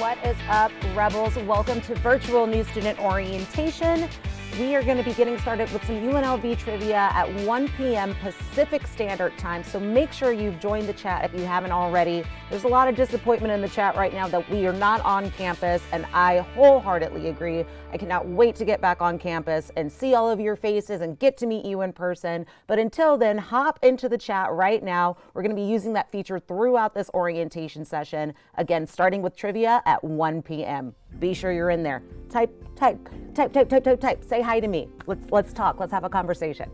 What is up, Rebels? Welcome to Virtual New Student Orientation. We are going to be getting started with some UNLV trivia at 1 p.m. Pacific Standard Time, so make sure you've joined the chat if you haven't already. There's a lot of disappointment in the chat right now that we are not on campus, and I wholeheartedly agree. I cannot wait to get back on campus and see all of your faces and get to meet you in person. But until then, hop into the chat right now. We're going to be using that feature throughout this orientation session. Again, starting with trivia at 1 p.m. Be sure you're in there. Type. Say hi to me. Let's talk. Let's have a conversation.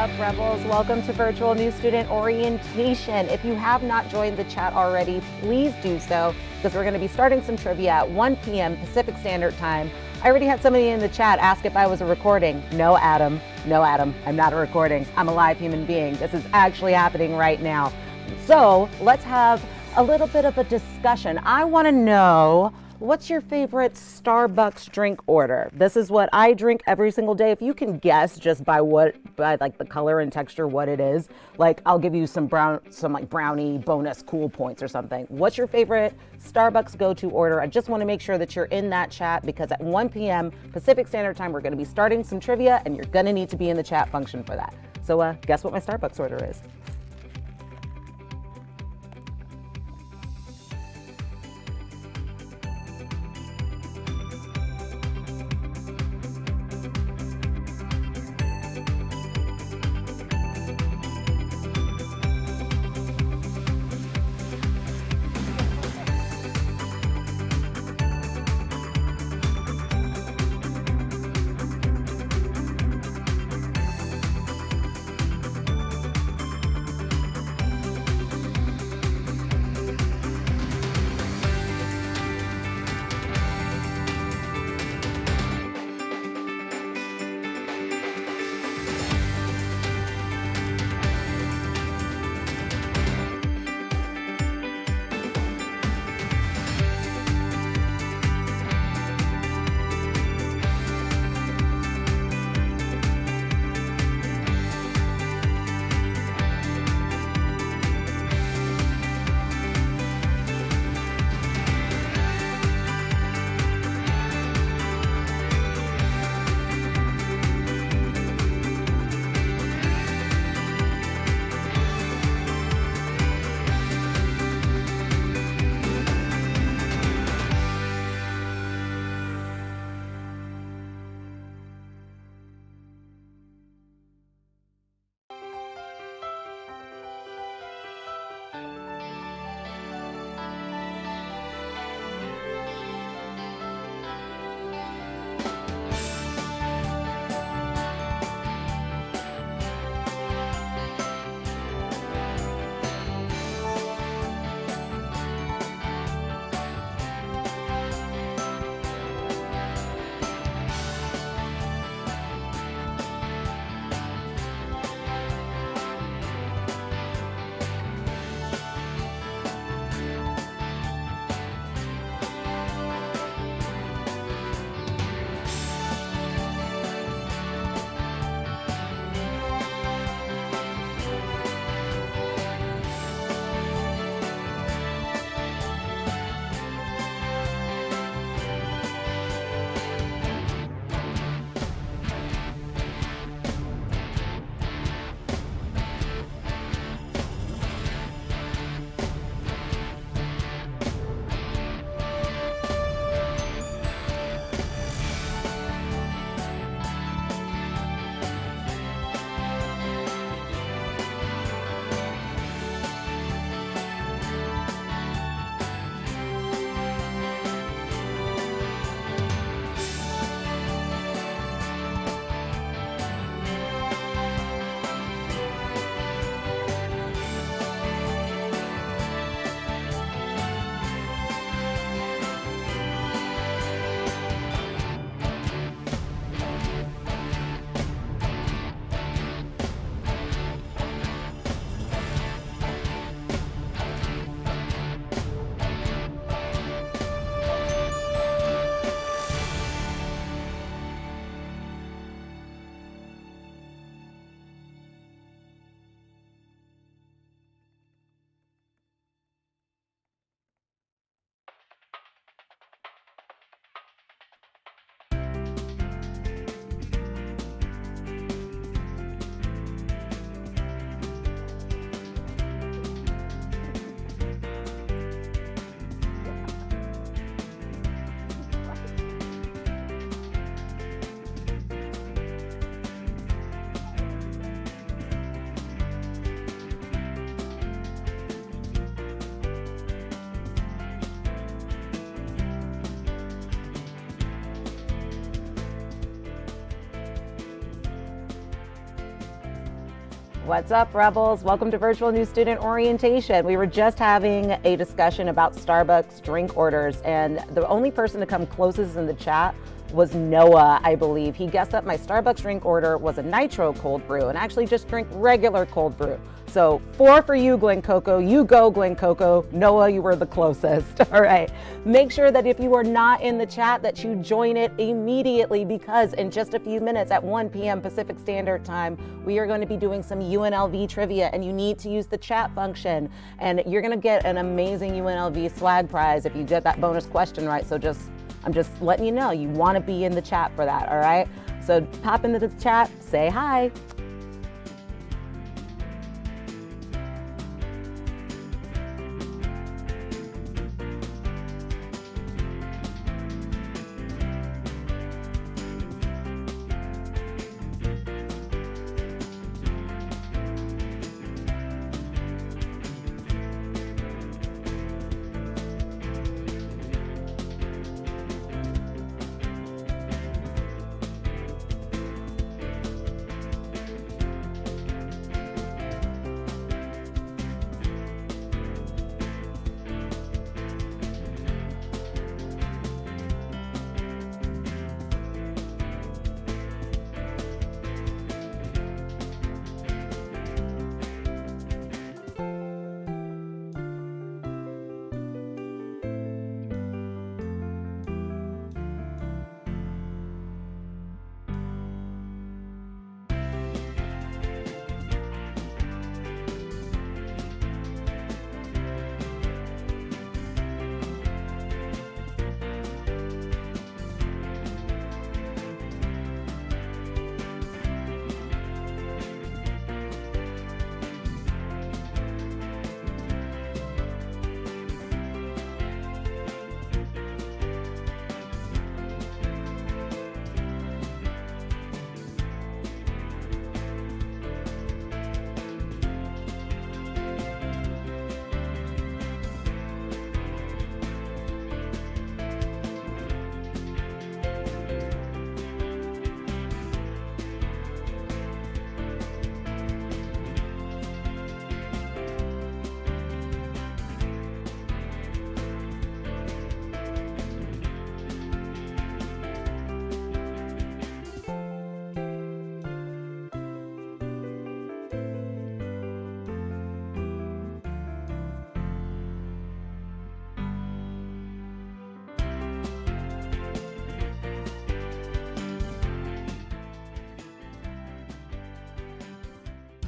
up, Rebels? Welcome to Virtual New Student Orientation. If you have not joined the chat already, please do so, because we're going to be starting some trivia at 1 p.m. Pacific Standard Time. I already had somebody in the chat ask if I was a recording. No, Adam. No, Adam. I'm not a recording. I'm a live human being. This is actually happening right now. So let's have a little bit of a discussion. I want to know, what's your favorite Starbucks drink order? This is what I drink every single day. If you can guess just by like the color and texture what it is, like I'll give you some like brownie bonus cool points or something. What's your favorite Starbucks go-to order? I just want to make sure that you're in that chat, because at 1 p.m. Pacific Standard Time, we're going to be starting some trivia, and you're going to need to be in the chat function for that. So guess what my Starbucks order is? What's up, Rebels? Welcome to Virtual New Student Orientation. We were just having a discussion about Starbucks drink orders, and the only person to come closest in the chat was Noah, I believe. He guessed that my Starbucks drink order was a nitro cold brew and actually just drink regular cold brew. So 4 for you, Glen Coco. You go, Glen Coco. Noah, you were the closest. All right. Make sure that if you are not in the chat that you join it immediately, because in just a few minutes at 1 p.m. Pacific Standard Time, we are going to be doing some UNLV trivia, and you need to use the chat function, and you're going to get an amazing UNLV swag prize if you get that bonus question right. So I'm just letting you know, you want to be in the chat for that, all right? So pop into the chat, say hi.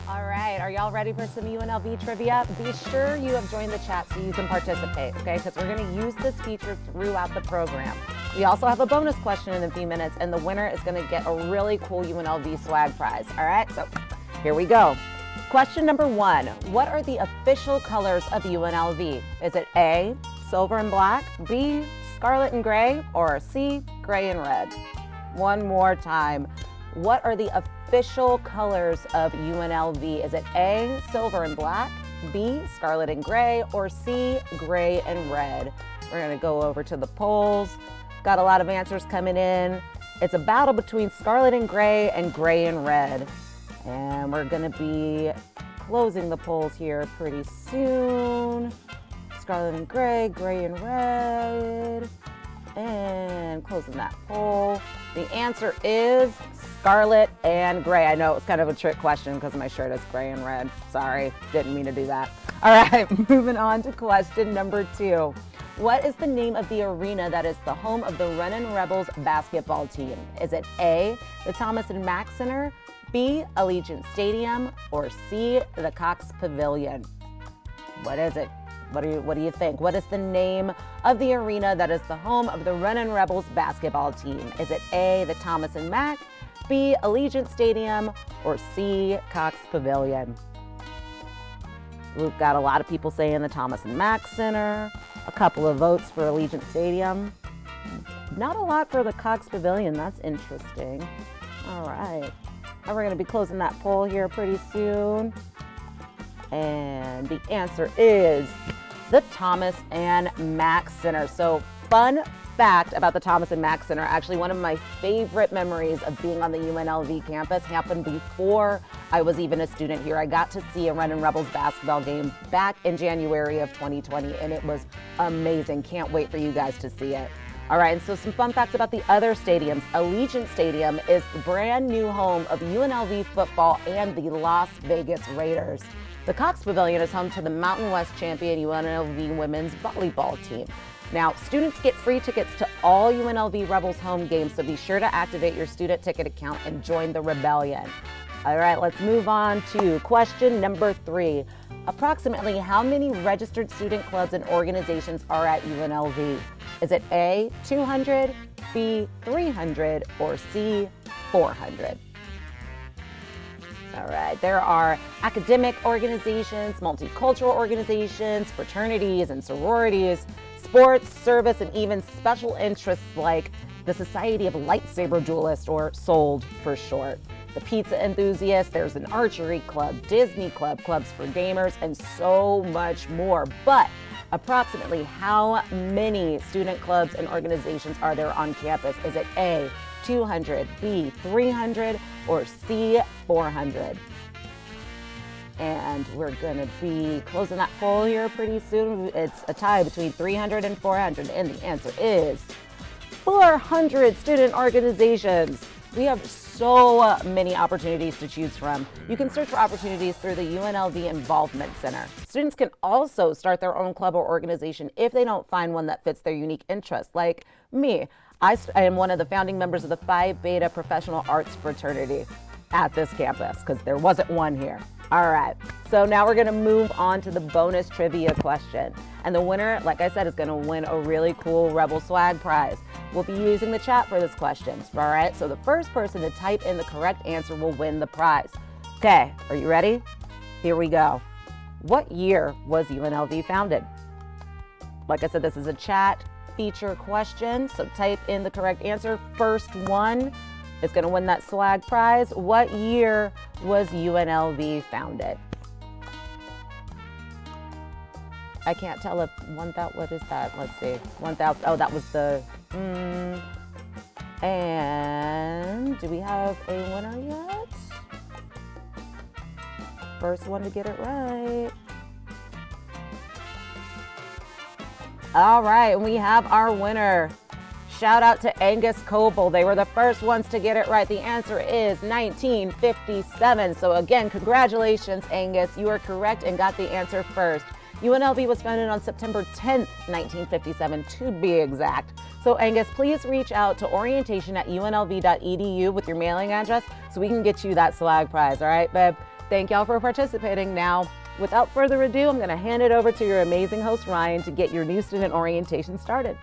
All right, are y'all ready for some UNLV trivia? Be sure you have joined the chat so you can participate, okay? Because we're gonna use this feature throughout the program. We also have a bonus question in a few minutes, and the winner is gonna get a really cool UNLV swag prize, all right? So here we go. Question number 1, what are the official colors of UNLV? Is it A, silver and black, B, scarlet and gray, or C, gray and red? One more time. What are the official colors of UNLV? Is it A, silver and black, B, scarlet and gray, or C, gray and red? We're gonna go over to the polls. Got a lot of answers coming in. It's a battle between scarlet and gray and red. And we're gonna be closing the polls here pretty soon. Scarlet and gray, gray and red. And closing that poll. The answer is scarlet and gray. I know it was kind of a trick question because my shirt is gray and red. Sorry, didn't mean to do that. All right, moving on to question number 2. What is the name of the arena that is the home of the Runnin' Rebels basketball team? Is it A, the Thomas and Mack Center, B, Allegiant Stadium, or C, the Cox Pavilion? What is it? What do you think? What is the name of the arena that is the home of the Runnin' Rebels basketball team? Is it A, the Thomas and Mack, B, Allegiant Stadium, or C, Cox Pavilion? We've got a lot of people saying the Thomas and Mack Center, a couple of votes for Allegiant Stadium. Not a lot for the Cox Pavilion. That's interesting. All right. And we're going to be closing that poll here pretty soon. And the answer is the Thomas and Mack Center. So fun fact about the Thomas and Mack Center, actually one of my favorite memories of being on the UNLV campus happened before I was even a student here. I got to see a Renin Rebels basketball game back in January of 2020, and it was amazing. Can't wait for you guys to see it. All right, and so some fun facts about the other stadiums. Allegiant Stadium is the brand new home of UNLV football and the Las Vegas Raiders. The Cox Pavilion is home to the Mountain West champion UNLV women's volleyball team. Now, students get free tickets to all UNLV Rebels home games, so be sure to activate your student ticket account and join the rebellion. All right, let's move on to question number 3. Approximately how many registered student clubs and organizations are at UNLV? Is it A, 200, B, 300, or C, 400? All right, there are academic organizations, multicultural organizations, fraternities and sororities, sports, service, and even special interests like the Society of Lightsaber Duelists, or SOLD for short. The pizza enthusiasts, there's an archery club, Disney club, clubs for gamers, and so much more. But approximately how many student clubs and organizations are there on campus? Is it A, 200, B, 300, or C, 400? And we're going to be closing that poll here pretty soon. It's a tie between 300 and 400, and the answer is 400 student organizations. We have so many opportunities to choose from. You can search for opportunities through the UNLV Involvement Center. Students can also start their own club or organization if they don't find one that fits their unique interests, like me. I am one of the founding members of the Phi Beta Professional Arts Fraternity at this campus, because there wasn't one here. All right, so now we're gonna move on to the bonus trivia question. And the winner, like I said, is gonna win a really cool Rebel Swag prize. We'll be using the chat for this question, all right? So the first person to type in the correct answer will win the prize. Okay, are you ready? Here we go. What year was UNLV founded? Like I said, this is a chat feature question, so type in the correct answer. First one is gonna win that swag prize. What year was UNLV founded? I can't tell if 1,000, what is that? Let's see, 1,000, oh, that was the, and do we have a winner yet? First one to get it right. All right, and we have our winner. Shout out to Angus Coble. They were the first ones to get it right. The answer is 1957. So again, congratulations, Angus. You are correct and got the answer first. UNLV was founded on September 10th, 1957, to be exact. So Angus, please reach out to orientation@unlv.edu with your mailing address so we can get you that swag prize. All right, babe? Thank y'all for participating. Now, without further ado, I'm going to hand it over to your amazing host, Ryan, to get your new student orientation started.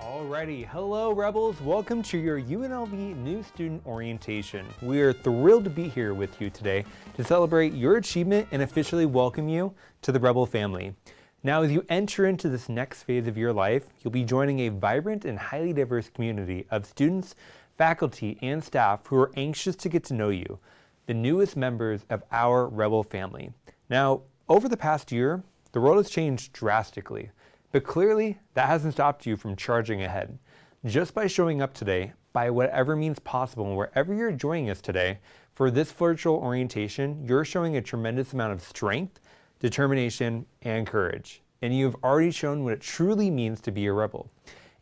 Alrighty, hello Rebels, welcome to your UNLV New Student Orientation. We are thrilled to be here with you today to celebrate your achievement and officially welcome you to the Rebel family. Now, as you enter into this next phase of your life, you'll be joining a vibrant and highly diverse community of students, faculty, and staff who are anxious to get to know you, the newest members of our Rebel family. Now, over the past year, the world has changed drastically. But clearly, that hasn't stopped you from charging ahead. Just by showing up today, by whatever means possible, and wherever you're joining us today, for this virtual orientation, you're showing a tremendous amount of strength, determination, and courage. And you've already shown what it truly means to be a Rebel.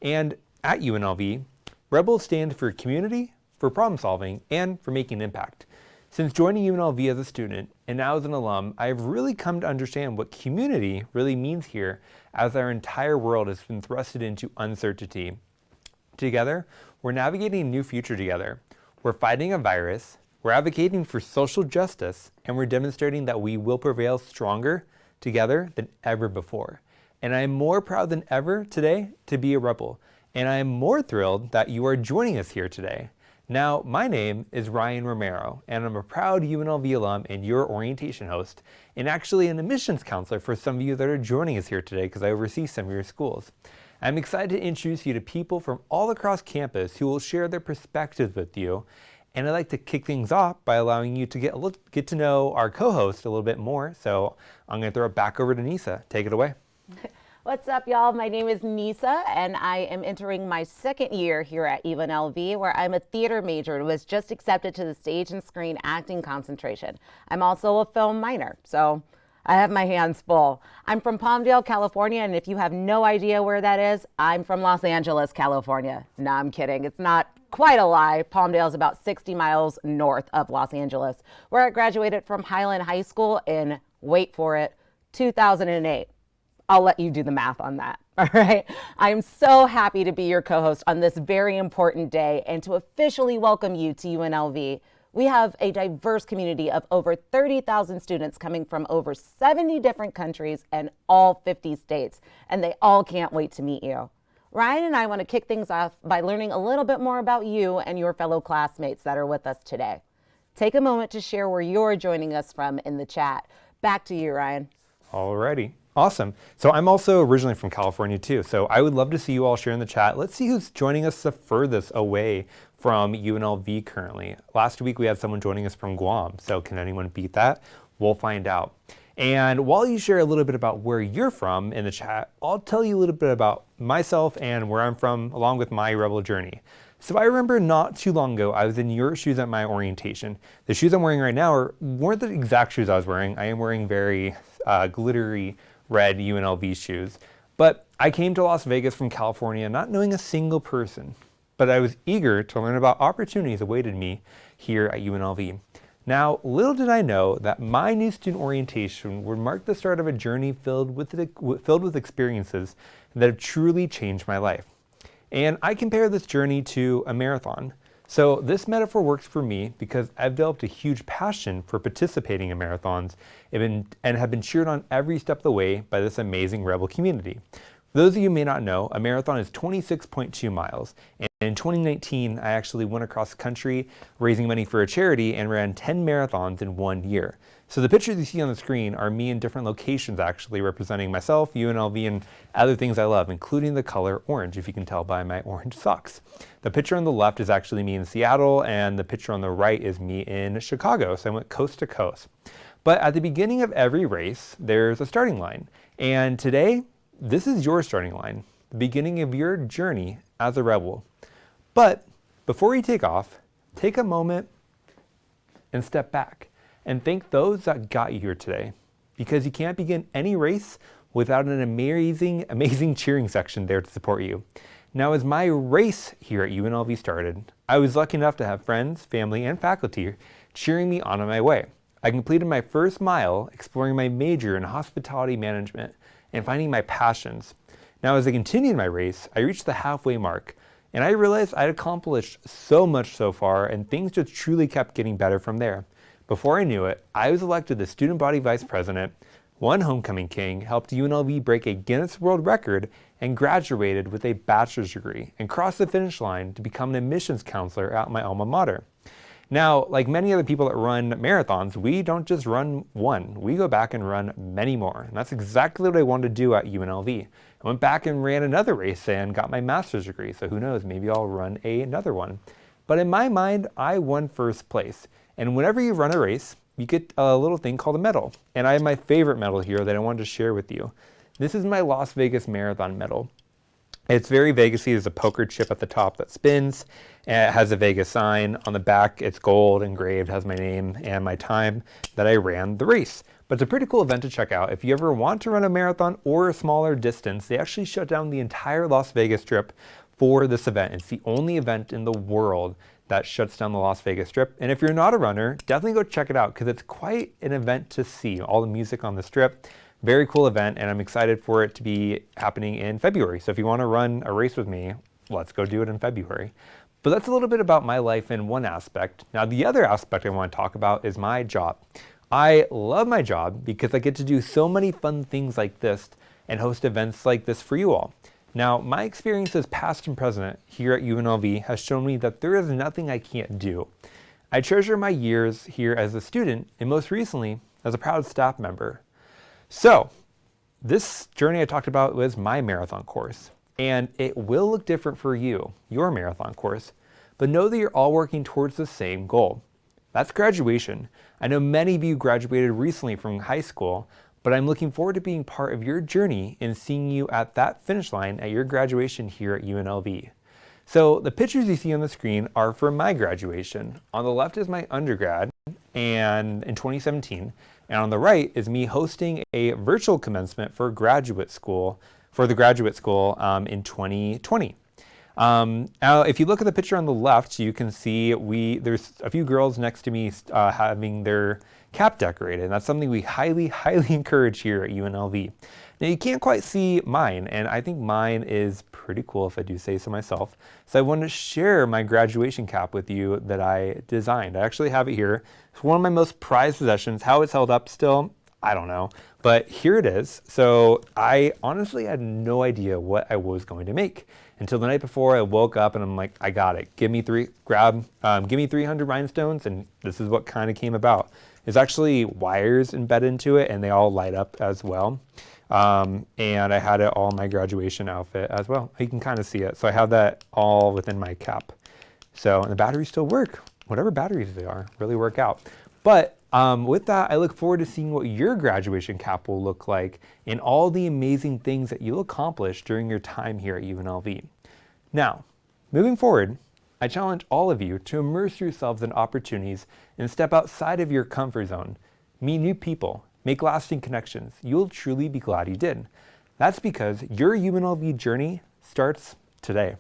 And at UNLV, Rebels stand for community, for problem solving, and for making an impact. Since joining UNLV as a student, and now as an alum, I've really come to understand what community really means here, as our entire world has been thrusted into uncertainty. Together, we're navigating a new future together. We're fighting a virus, we're advocating for social justice, and we're demonstrating that we will prevail stronger together than ever before. And I am more proud than ever today to be a Rebel, and I am more thrilled that you are joining us here today. Now, my name is Ryan Romero, and I'm a proud UNLV alum and your orientation host, and actually an admissions counselor for some of you that are joining us here today because I oversee some of your schools. I'm excited to introduce you to people from all across campus who will share their perspectives with you, and I'd like to kick things off by allowing you to get to know our co-host a little bit more, so I'm going to throw it back over to Nisa. Take it away. What's up, y'all? My name is Nisa, and I am entering my second year here at UNLV, where I'm a theater major and was just accepted to the stage and screen acting concentration. I'm also a film minor, so I have my hands full. I'm from Palmdale, California, and if you have no idea where that is, I'm from Los Angeles, California. No, I'm kidding. It's not quite a lie. Palmdale is about 60 miles north of Los Angeles, where I graduated from Highland High School in, wait for it, 2008. I'll let you do the math on that. All right. I'm so happy to be your co-host on this very important day and to officially welcome you to UNLV. We have a diverse community of over 30,000 students coming from over 70 different countries and all 50 states, and they all can't wait to meet you. Ryan and I want to kick things off by learning a little bit more about you and your fellow classmates that are with us today. Take a moment to share where you're joining us from in the chat. Back to you, Ryan. Alrighty. Awesome. So I'm also originally from California too. So I would love to see you all share in the chat. Let's see who's joining us the furthest away from UNLV currently. Last week we had someone joining us from Guam. So can anyone beat that? We'll find out. And while you share a little bit about where you're from in the chat, I'll tell you a little bit about myself and where I'm from along with my Rebel journey. So I remember not too long ago, I was in your shoes at my orientation. The shoes I'm wearing right now weren't the exact shoes I was wearing. I am wearing very glittery red UNLV shoes. But I came to Las Vegas from California not knowing a single person, but I was eager to learn about opportunities awaited me here at UNLV. Now, little did I know that my new student orientation would mark the start of a journey filled with experiences that have truly changed my life. And I compare this journey to a marathon. So this metaphor works for me because I've developed a huge passion for participating in marathons and have been cheered on every step of the way by this amazing Rebel community. For those of you who may not know, a marathon is 26.2 miles. And in 2019, I actually went across the country raising money for a charity and ran 10 marathons in 1 year. So the pictures you see on the screen are me in different locations actually representing myself, UNLV, and other things I love, including the color orange, if you can tell by my orange socks. The picture on the left is actually me in Seattle, and the picture on the right is me in Chicago. So I went coast to coast. But at the beginning of every race, there's a starting line. And today, this is your starting line, the beginning of your journey as a Rebel. But before you take off, take a moment and step back and thank those that got you here today, because you can't begin any race without an amazing cheering section there to support you. Now, as my race here at UNLV started, I was lucky enough to have friends, family, and faculty cheering me on my way. I completed my first mile exploring my major in hospitality management and finding my passions. Now, as I continued my race, I reached the halfway mark, and I realized I'd accomplished so much so far, and things just truly kept getting better from there. Before I knew it, I was elected the student body vice president, won homecoming king, helped UNLV break a Guinness World Record, and graduated with a bachelor's degree, and crossed the finish line to become an admissions counselor at my alma mater. Now, like many other people that run marathons, we don't just run one, we go back and run many more. And that's exactly what I wanted to do at UNLV. I went back and ran another race and got my master's degree, so who knows, maybe I'll run another one. But in my mind, I won first place. And whenever you run a race, you get a little thing called a medal. And I have my favorite medal here that I wanted to share with you. This is my Las Vegas Marathon medal. It's very Vegas-y. There's a poker chip at the top that spins. And it has a Vegas sign. On the back, it's gold engraved, has my name and my time that I ran the race. But it's a pretty cool event to check out. If you ever want to run a marathon or a smaller distance, they actually shut down the entire Las Vegas Strip for this event. It's the only event in the world that shuts down the Las Vegas Strip. And if you're not a runner, definitely go check it out because it's quite an event to see. All the music on the Strip. Very cool event, and I'm excited for it to be happening in February. So if you want to run a race with me, let's go do it in February. But that's a little bit about my life in one aspect. Now, the other aspect I want to talk about is my job. I love my job because I get to do so many fun things like this and host events like this for you all. Now, my experiences past and present here at UNLV has shown me that there is nothing I can't do. I treasure my years here as a student and most recently as a proud staff member. So, this journey I talked about was my marathon course, and it will look different for you, your marathon course, but know that you're all working towards the same goal. That's graduation. I know many of you graduated recently from high school, but I'm looking forward to being part of your journey and seeing you at that finish line at your graduation here at UNLV. So the pictures you see on the screen are for my graduation. On the left is my undergrad and in 2017, and on the right is me hosting a virtual commencement for the graduate school in 2020. Now, if you look at the picture on the left, you can see there's a few girls next to me having their cap decorated. And that's something we highly, highly encourage here at UNLV. Now, you can't quite see mine, and I think mine is pretty cool if I do say so myself. So I wanted to share my graduation cap with you that I designed. I actually have it here. It's one of my most prized possessions. How it's held up still, I don't know, but here it is. So I honestly had no idea what I was going to make until the night before. I woke up and I'm like, I got it. Give me 300 rhinestones, and this is what kind of came about. There's actually wires embedded into it, and they all light up as well. And I had it all in my graduation outfit as well. You can kind of see it. So I have that all within my cap. So, and the batteries still work. Whatever batteries they are, really work out. But with that, I look forward to seeing what your graduation cap will look like and all the amazing things that you'll accomplish during your time here at UNLV. Now, moving forward, I challenge all of you to immerse yourselves in opportunities and step outside of your comfort zone. Meet new people, make lasting connections. You'll truly be glad you did. That's because your UNLV journey starts today.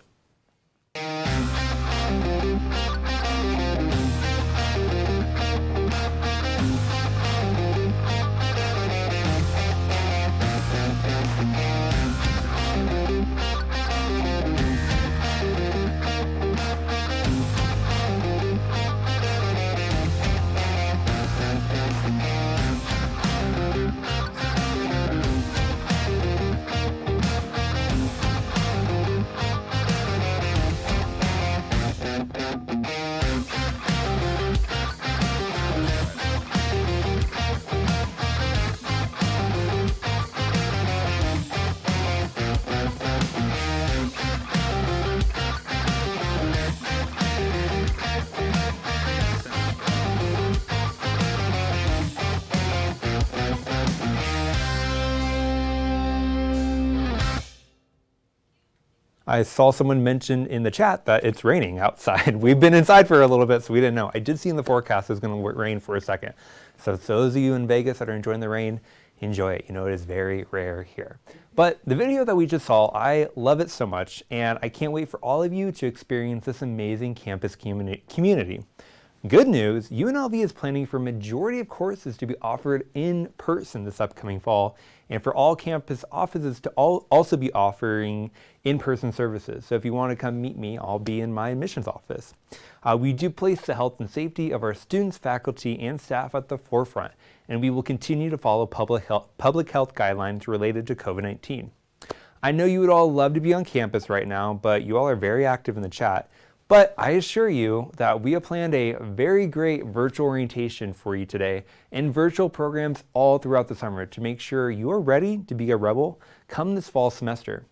I saw someone mention in the chat that it's raining outside. We've been inside for a little bit, so we didn't know. I did see in the forecast it was going to rain for a second. So those of you in Vegas that are enjoying the rain, enjoy it. You know, it is very rare here. But the video that we just saw, I love it so much, and I can't wait for all of you to experience this amazing campus community. Good news, UNLV is planning for a majority of courses to be offered in person this upcoming fall, and for all campus offices to also be offering in-person services. So if you want to come meet me, I'll be in my admissions office. We do place the health and safety of our students, faculty, and staff at the forefront, and we will continue to follow public health guidelines related to COVID-19. I know you would all love to be on campus right now, but you all are very active in the chat. But I assure you that we have planned a very great virtual orientation for you today and virtual programs all throughout the summer to make sure you are ready to be a rebel come this fall semester.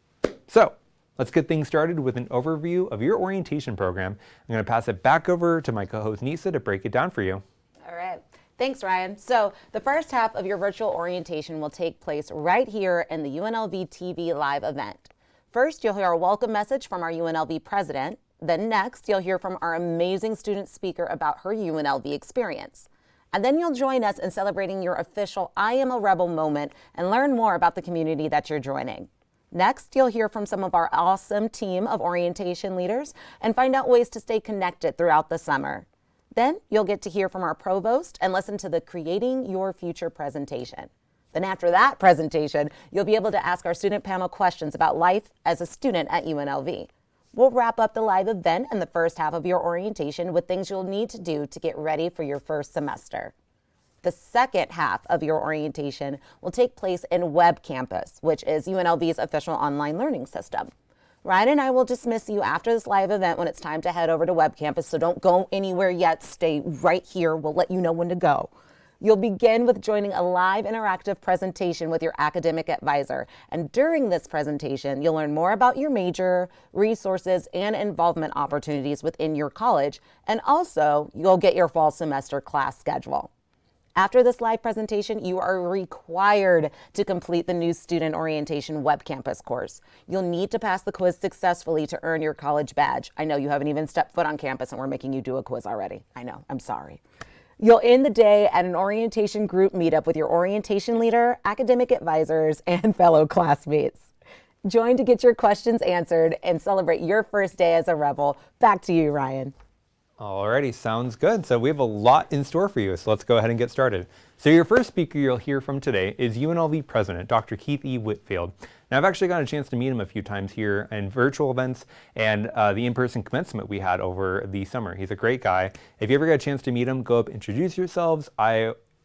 So let's get things started with an overview of your orientation program. I'm going to pass it back over to my co-host Nisa to break it down for you. All right. Thanks, Ryan. So the first half of your virtual orientation will take place right here in the UNLV TV live event. First, you'll hear a welcome message from our UNLV president. Then next, you'll hear from our amazing student speaker about her UNLV experience. And then you'll join us in celebrating your official I Am a Rebel moment and learn more about the community that you're joining. Next, you'll hear from some of our awesome team of orientation leaders and find out ways to stay connected throughout the summer. Then you'll get to hear from our provost and listen to the Creating Your Future presentation. Then after that presentation, you'll be able to ask our student panel questions about life as a student at UNLV. We'll wrap up the live event and the first half of your orientation with things you'll need to do to get ready for your first semester. The second half of your orientation will take place in Web Campus, which is UNLV's official online learning system. Ryan and I will dismiss you after this live event when it's time to head over to Web Campus, so don't go anywhere yet. Stay right here. We'll let you know when to go. You'll begin with joining a live interactive presentation with your academic advisor. And during this presentation, you'll learn more about your major, resources, and involvement opportunities within your college. And also, you'll get your fall semester class schedule. After this live presentation, you are required to complete the new Student Orientation Web Campus course. You'll need to pass the quiz successfully to earn your college badge. I know you haven't even stepped foot on campus and we're making you do a quiz already. I know, I'm sorry. You'll end the day at an orientation group meetup with your orientation leader, academic advisors, and fellow classmates. Join to get your questions answered and celebrate your first day as a Rebel. Back to you, Ryan. Alrighty, sounds good. So we have a lot in store for you, so let's go ahead and get started. So your first speaker you'll hear from today is UNLV President, Dr. Keith E. Whitfield. Now I've actually gotten a chance to meet him a few times here in virtual events and the in-person commencement we had over the summer. He's a great guy. If you ever get a chance to meet him, go up, introduce yourselves.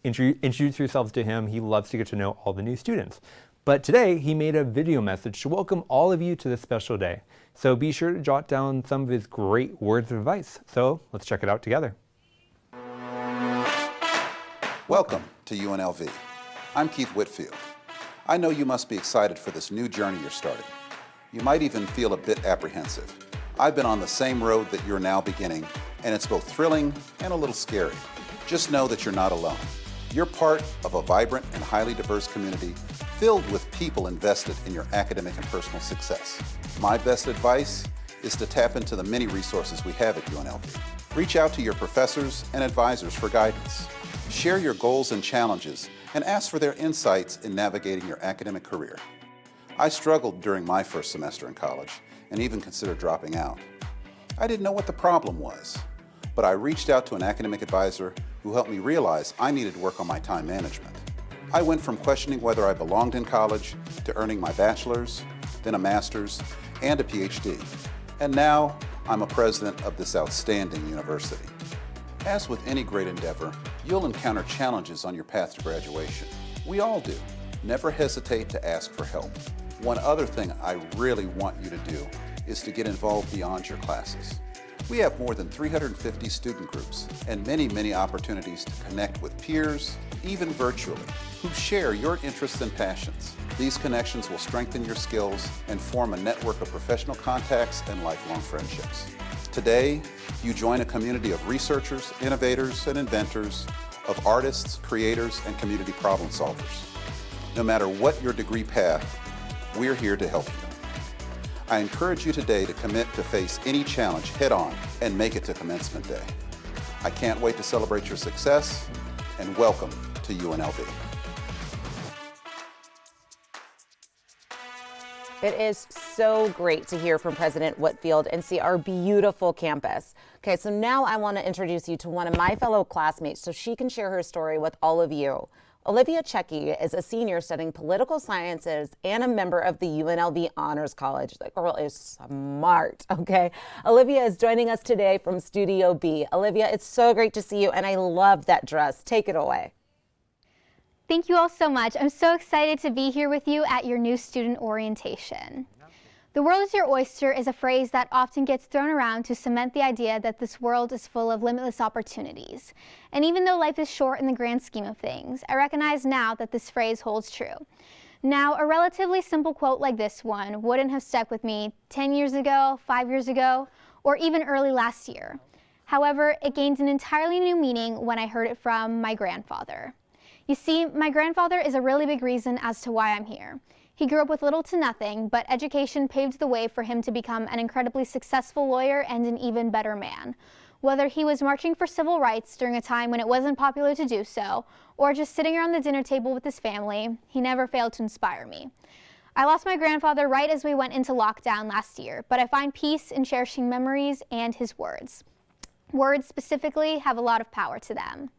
Introduce yourselves to him. He loves to get to know all the new students. But today he made a video message to welcome all of you to this special day. So be sure to jot down some of his great words of advice. So let's check it out together. Welcome to UNLV. I'm Keith Whitfield. I know you must be excited for this new journey you're starting. You might even feel a bit apprehensive. I've been on the same road that you're now beginning, and it's both thrilling and a little scary. Just know that you're not alone. You're part of a vibrant and highly diverse community filled with people invested in your academic and personal success. My best advice is to tap into the many resources we have at UNLV. Reach out to your professors and advisors for guidance. Share your goals and challenges and ask for their insights in navigating your academic career. I struggled during my first semester in college and even considered dropping out. I didn't know what the problem was, but I reached out to an academic advisor who helped me realize I needed to work on my time management. I went from questioning whether I belonged in college to earning my bachelor's, then a master's, and a PhD. And now I'm a president of this outstanding university. As with any great endeavor, you'll encounter challenges on your path to graduation. We all do. Never hesitate to ask for help. One other thing I really want you to do is to get involved beyond your classes. We have more than 350 student groups and many opportunities to connect with peers, even virtually, who share your interests and passions. These connections will strengthen your skills and form a network of professional contacts and lifelong friendships. Today, you join a community of researchers, innovators, and inventors, of artists, creators, and community problem solvers. No matter what your degree path, we're here to help you. I encourage you today to commit to face any challenge head-on and make it to commencement day. I can't wait to celebrate your success, and welcome to UNLV. It is so great to hear from President Whitfield and see our beautiful campus. Okay, so now I want to introduce you to one of my fellow classmates so she can share her story with all of you. Olivia Checky is a senior studying political sciences and a member of the UNLV Honors College. The girl is smart, okay? Olivia is joining us today from Studio B. Olivia, it's so great to see you, and I love that dress. Take it away. Thank you all so much. I'm so excited to be here with you at your new student orientation. The world is your oyster is a phrase that often gets thrown around to cement the idea that this world is full of limitless opportunities. And even though life is short in the grand scheme of things, I recognize now that this phrase holds true. Now, a relatively simple quote like this one wouldn't have stuck with me 10 years ago, 5 years ago, or even early last year. However, it gains an entirely new meaning when I heard it from my grandfather. You see, my grandfather is a really big reason as to why I'm here. He grew up with little to nothing, but education paved the way for him to become an incredibly successful lawyer and an even better man. Whether he was marching for civil rights during a time when it wasn't popular to do so, or just sitting around the dinner table with his family, he never failed to inspire me. I lost my grandfather right as we went into lockdown last year, but I find peace in cherishing memories and his words. Words specifically have a lot of power to them.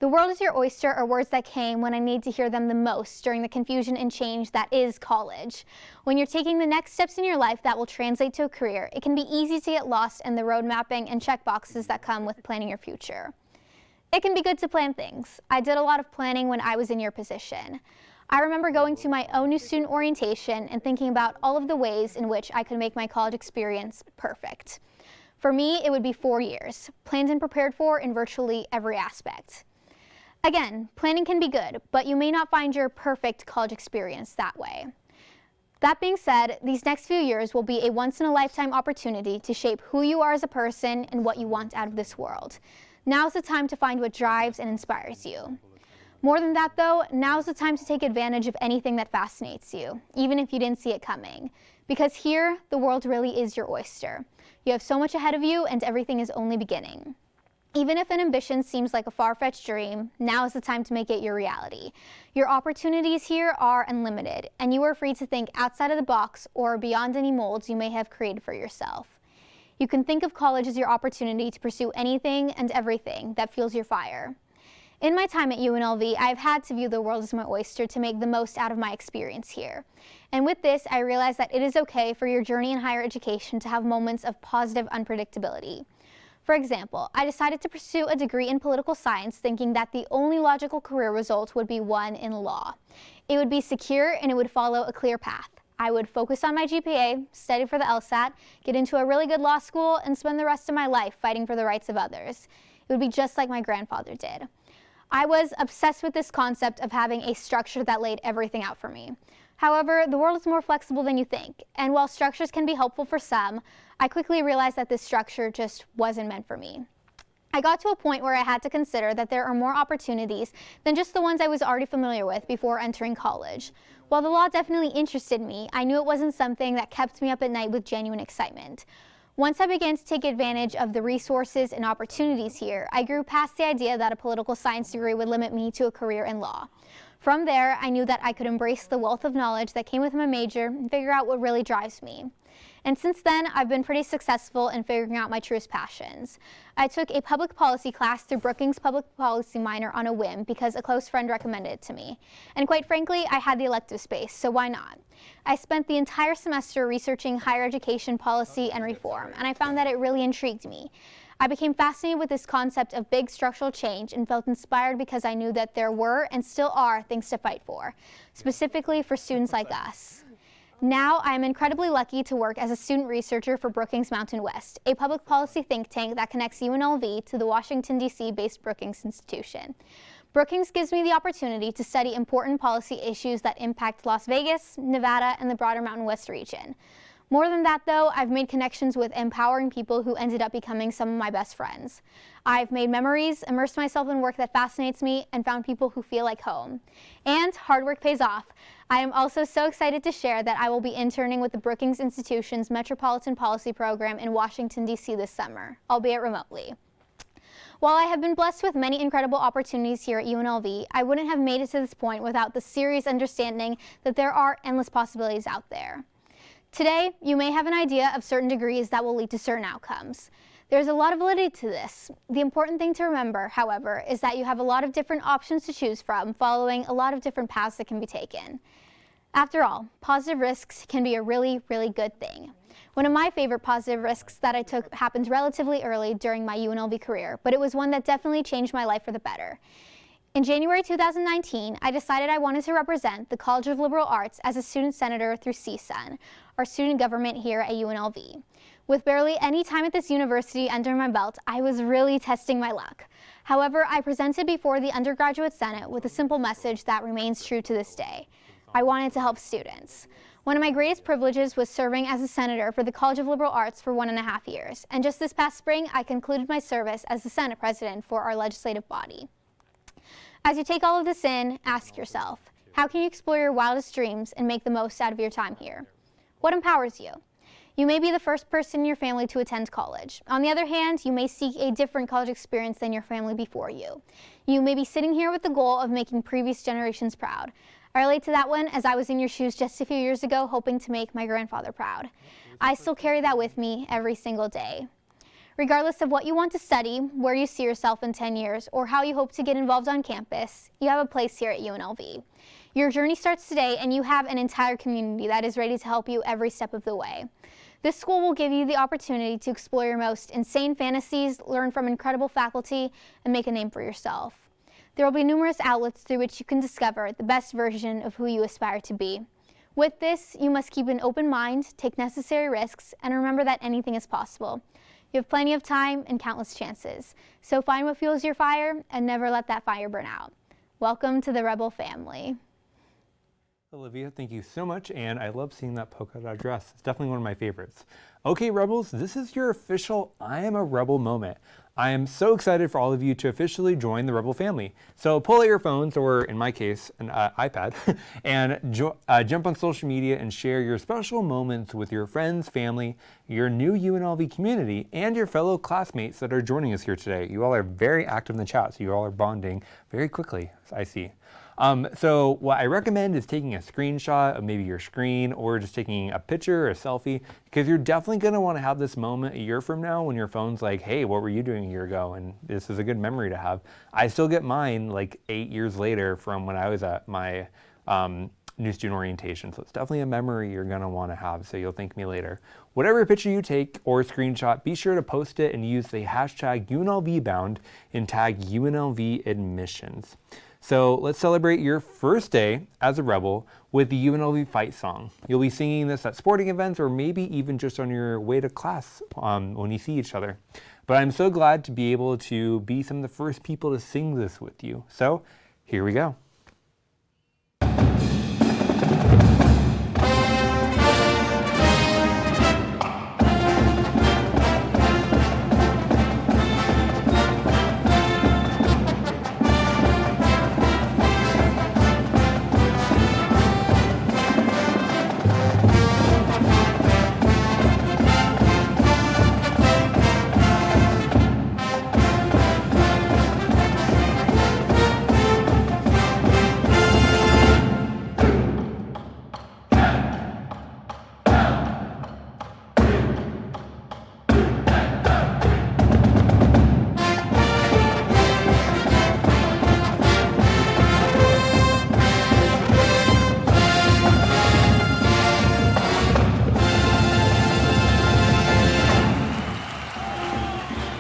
The world is your oyster are words that came when I need to hear them the most during the confusion and change that is college. When you're taking the next steps in your life that will translate to a career, it can be easy to get lost in the road mapping and check boxes that come with planning your future. It can be good to plan things. I did a lot of planning when I was in your position. I remember going to my own new student orientation and thinking about all of the ways in which I could make my college experience perfect. For me, it would be 4 years, planned and prepared for in virtually every aspect. Again, planning can be good, but you may not find your perfect college experience that way. That being said, these next few years will be a once-in-a-lifetime opportunity to shape who you are as a person and what you want out of this world. Now's the time to find what drives and inspires you. More than that though, now's the time to take advantage of anything that fascinates you, even if you didn't see it coming. Because here, the world really is your oyster. You have so much ahead of you and everything is only beginning. Even if an ambition seems like a far-fetched dream, now is the time to make it your reality. Your opportunities here are unlimited, and you are free to think outside of the box or beyond any molds you may have created for yourself. You can think of college as your opportunity to pursue anything and everything that fuels your fire. In my time at UNLV, I've had to view the world as my oyster to make the most out of my experience here. And with this, I realized that it is okay for your journey in higher education to have moments of positive unpredictability. For example, I decided to pursue a degree in political science thinking that the only logical career result would be one in law. It would be secure and it would follow a clear path. I would focus on my GPA, study for the LSAT, get into a really good law school, and spend the rest of my life fighting for the rights of others. It would be just like my grandfather did. I was obsessed with this concept of having a structure that laid everything out for me. However, the world is more flexible than you think, and while structures can be helpful for some, I quickly realized that this structure just wasn't meant for me. I got to a point where I had to consider that there are more opportunities than just the ones I was already familiar with before entering college. While the law definitely interested me, I knew it wasn't something that kept me up at night with genuine excitement. Once I began to take advantage of the resources and opportunities here, I grew past the idea that a political science degree would limit me to a career in law. From there, I knew that I could embrace the wealth of knowledge that came with my major and figure out what really drives me. And since then, I've been pretty successful in figuring out my truest passions. I took a public policy class through Brookings Public Policy minor on a whim because a close friend recommended it to me. And quite frankly, I had the elective space, so why not? I spent the entire semester researching higher education policy and reform, and I found that it really intrigued me. I became fascinated with this concept of big structural change and felt inspired because I knew that there were and still are things to fight for, specifically for students like us. Now, I am incredibly lucky to work as a student researcher for Brookings Mountain West, a public policy think tank that connects UNLV to the Washington, D.C.-based Brookings Institution. Brookings gives me the opportunity to study important policy issues that impact Las Vegas, Nevada, and the broader Mountain West region. More than that, though, I've made connections with empowering people who ended up becoming some of my best friends. I've made memories, immersed myself in work that fascinates me, and found people who feel like home. And hard work pays off. I am also so excited to share that I will be interning with the Brookings Institution's Metropolitan Policy Program in Washington, D.C. this summer, albeit remotely. While I have been blessed with many incredible opportunities here at UNLV, I wouldn't have made it to this point without the serious understanding that there are endless possibilities out there. Today, you may have an idea of certain degrees that will lead to certain outcomes. There's a lot of validity to this. The important thing to remember, however, is that you have a lot of different options to choose from, following a lot of different paths that can be taken. After all, positive risks can be a really, really good thing. One of my favorite positive risks that I took happened relatively early during my UNLV career, but it was one that definitely changed my life for the better. In January 2019, I decided I wanted to represent the College of Liberal Arts as a student senator through CSUN, our student government here at UNLV. With barely any time at this university under my belt, I was really testing my luck. However, I presented before the undergraduate senate with a simple message that remains true to this day. I wanted to help students. One of my greatest privileges was serving as a senator for the College of Liberal Arts for 1.5 years, and just this past spring, I concluded my service as the Senate President for our legislative body. As you take all of this in, ask yourself, how can you explore your wildest dreams and make the most out of your time here? What empowers you? You may be the first person in your family to attend college. On the other hand, you may seek a different college experience than your family before you. You may be sitting here with the goal of making previous generations proud. I relate to that one as I was in your shoes just a few years ago hoping to make my grandfather proud. I still carry that with me every single day. Regardless of what you want to study, where you see yourself in 10 years, or how you hope to get involved on campus, you have a place here at UNLV. Your journey starts today, and you have an entire community that is ready to help you every step of the way. This school will give you the opportunity to explore your most insane fantasies, learn from incredible faculty, and make a name for yourself. There will be numerous outlets through which you can discover the best version of who you aspire to be. With this, you must keep an open mind, take necessary risks, and remember that anything is possible. You have plenty of time and countless chances. So find what fuels your fire and never let that fire burn out. Welcome to the Rebel family. Olivia, thank you so much, and I love seeing that polka dot dress. It's definitely one of my favorites. Okay, Rebels, this is your official I am a Rebel moment. I am so excited for all of you to officially join the Rebel family. So pull out your phones, or in my case, an iPad, and jump on social media and share your special moments with your friends, family, your new UNLV community, and your fellow classmates that are joining us here today. You all are very active in the chat, so you all are bonding very quickly, I see. So what I recommend is taking a screenshot of maybe your screen, or just taking a picture or a selfie, because you're definitely going to want to have this moment a year from now when your phone's like, hey, what were you doing a year ago? And this is a good memory to have. I still get mine like 8 years later from when I was at my new student orientation. So it's definitely a memory you're going to want to have, so you'll thank me later. Whatever picture you take or screenshot, be sure to post it and use the hashtag UNLVbound and tag UNLV admissions. So let's celebrate your first day as a Rebel with the UNLV fight song. You'll be singing this at sporting events, or maybe even just on your way to class when you see each other. But I'm so glad to be able to be some of the first people to sing this with you. So here we go.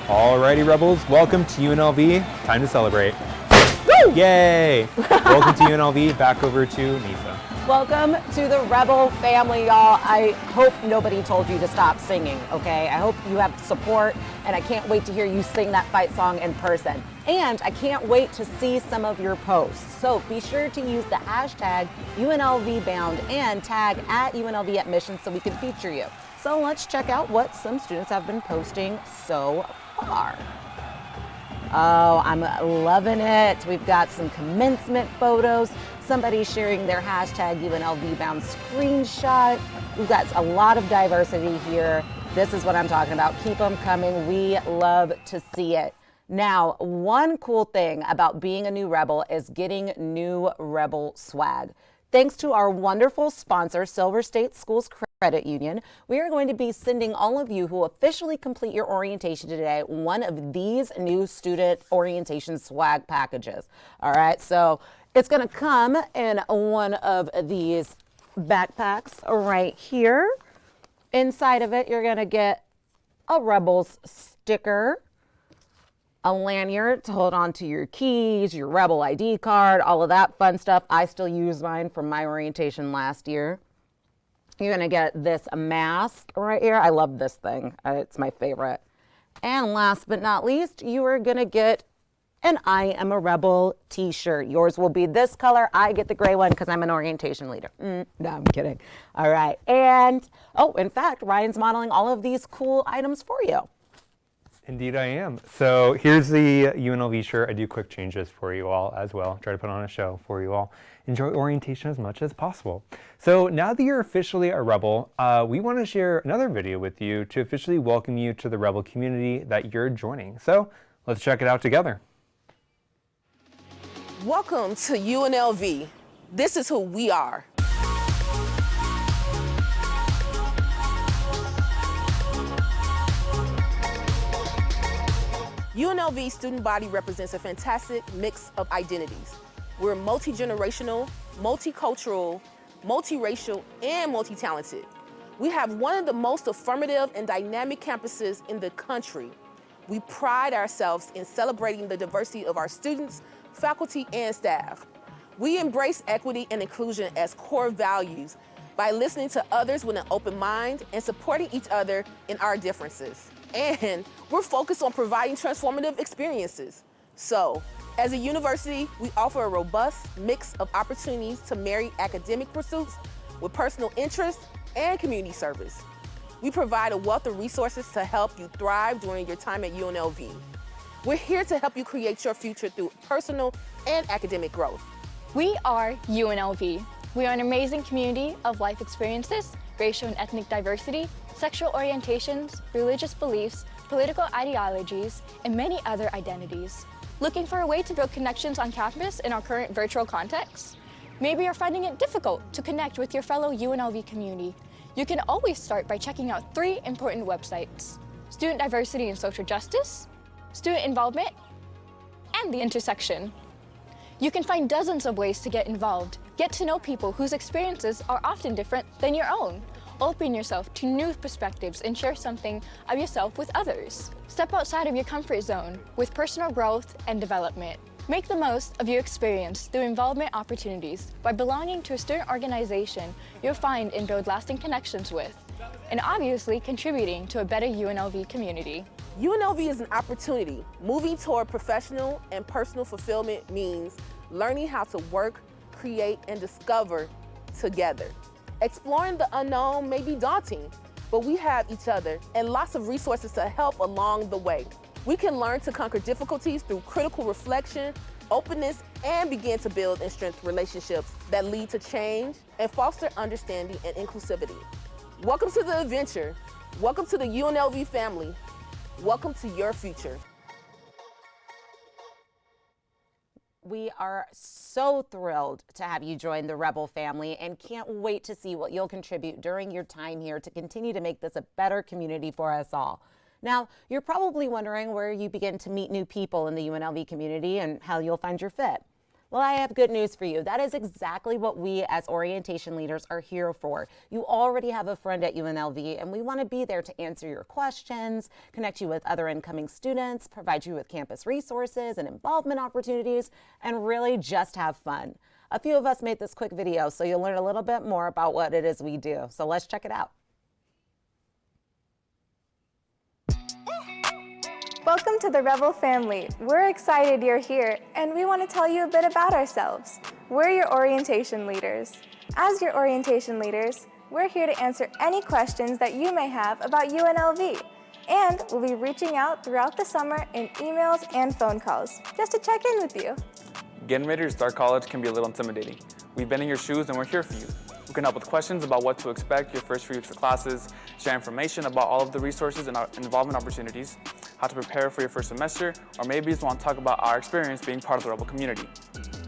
Alrighty, Rebels, welcome to UNLV. Time to celebrate. Woo! Yay! Welcome to UNLV. Back over to Nisa. Welcome to the Rebel family, y'all. I hope nobody told you to stop singing, okay? I hope you have support, and I can't wait to hear you sing that fight song in person. And I can't wait to see some of your posts. So be sure to use the hashtag UNLVbound and tag at UNLV admissions so we can feature you. So let's check out what some students have been posting so far. Oh, I'm loving it. We've got some commencement photos. Somebody sharing their hashtag UNLVbound screenshot. We've got a lot of diversity here. This is what I'm talking about. Keep them coming. We love to see it. Now, one cool thing about being a new Rebel is getting new Rebel swag. Thanks to our wonderful sponsor, Silver State Schools Credit Union, we are going to be sending all of you who officially complete your orientation today one of these new student orientation swag packages. All right, so it's going to come in one of these backpacks right here. Inside of it, you're going to get a Rebels sticker, a lanyard to hold on to your keys, your Rebel ID card, all of that fun stuff. I still use mine from my orientation last year. You're gonna get this mask right here. I love this thing. It's my favorite. And last but not least, you are gonna get an I Am a Rebel t-shirt. Yours will be this color. I get the gray one because I'm an orientation leader. No, I'm kidding. All right. And, oh, in fact, Ryan's modeling all of these cool items for you. Indeed I am. So here's the UNLV shirt. I do quick changes for you all as well. Try to put on a show for you all. Enjoy orientation as much as possible. So now that you're officially a Rebel, we want to share another video with you to officially welcome you to the Rebel community that you're joining. So let's check it out together. Welcome to UNLV. This is who we are. UNLV student body represents a fantastic mix of identities. We're multi-generational, multicultural, multiracial, and multi-talented. We have one of the most affirmative and dynamic campuses in the country. We pride ourselves in celebrating the diversity of our students, faculty, and staff. We embrace equity and inclusion as core values by listening to others with an open mind and supporting each other in our differences. And we're focused on providing transformative experiences. So, as a university, we offer a robust mix of opportunities to marry academic pursuits with personal interests and community service. We provide a wealth of resources to help you thrive during your time at UNLV. We're here to help you create your future through personal and academic growth. We are UNLV. We are an amazing community of life experiences, racial and ethnic diversity, sexual orientations, religious beliefs, political ideologies, and many other identities. Looking for a way to build connections on campus in our current virtual context? Maybe you're finding it difficult to connect with your fellow UNLV community. You can always start by checking out 3 important websites: Student Diversity and Social Justice, Student Involvement, and The Intersection. You can find dozens of ways to get involved, get to know people whose experiences are often different than your own. Open yourself to new perspectives and share something of yourself with others. Step outside of your comfort zone with personal growth and development. Make the most of your experience through involvement opportunities by belonging to a student organization you'll find and build lasting connections with, and obviously contributing to a better UNLV community. UNLV is an opportunity. Moving toward professional and personal fulfillment means learning how to work, create, and discover together. Exploring the unknown may be daunting, but we have each other and lots of resources to help along the way. We can learn to conquer difficulties through critical reflection, openness, and begin to build and strengthen relationships that lead to change and foster understanding and inclusivity. Welcome to the adventure. Welcome to the UNLV family. Welcome to your future. We are so thrilled to have you join the Rebel family and can't wait to see what you'll contribute during your time here to continue to make this a better community for us all. Now, you're probably wondering where you begin to meet new people in the UNLV community and how you'll find your fit. Well, I have good news for you. That is exactly what we as orientation leaders are here for. You already have a friend at UNLV, and we want to be there to answer your questions, connect you with other incoming students, provide you with campus resources and involvement opportunities, and really just have fun. A few of us made this quick video, so you'll learn a little bit more about what it is we do. So let's check it out. Welcome to the Rebel family. We're excited you're here, and we want to tell you a bit about ourselves. We're your orientation leaders. As your orientation leaders, we're here to answer any questions that you may have about UNLV, and we'll be reaching out throughout the summer in emails and phone calls, just to check in with you. Getting ready to start college can be a little intimidating. We've been in your shoes and we're here for you. We can help with questions about what to expect your first few weeks of classes, share information about all of the resources and involvement opportunities, how to prepare for your first semester, or maybe you just want to talk about our experience being part of the Rebel community.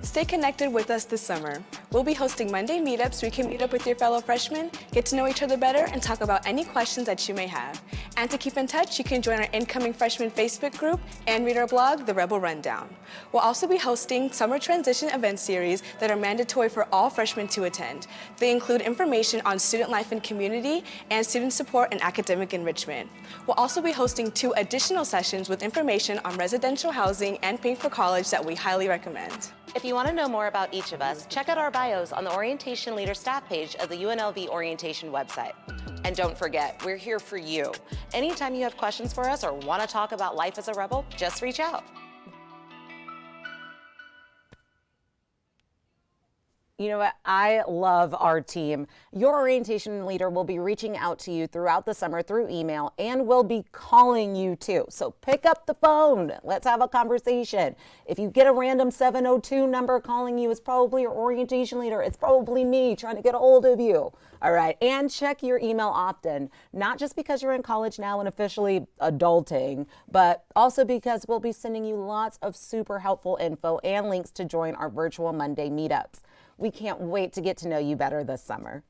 Stay connected with us this summer. We'll be hosting Monday meetups so you can meet up with your fellow freshmen, get to know each other better, and talk about any questions that you may have. And to keep in touch, you can join our incoming freshman Facebook group and read our blog, The Rebel Rundown. We'll also be hosting summer transition event series that are mandatory for all freshmen to attend. They include information on student life and community and student support and academic enrichment. We'll also be hosting 2 additional sessions with information on residential housing and paying for college that we highly recommend. If you want to know more about each of us, check out our bios on the Orientation Leader staff page of the UNLV Orientation website. And don't forget, we're here for you. Anytime you have questions for us or want to talk about life as a Rebel, just reach out. You know what? I love our team. Your orientation leader will be reaching out to you throughout the summer through email and will be calling you too. So pick up the phone. Let's have a conversation. If you get a random 702 number calling you, it's probably your orientation leader. It's probably me trying to get a hold of you. All right. And check your email often, not just because you're in college now and officially adulting, but also because we'll be sending you lots of super helpful info and links to join our virtual Monday meetups. We can't wait to get to know you better this summer.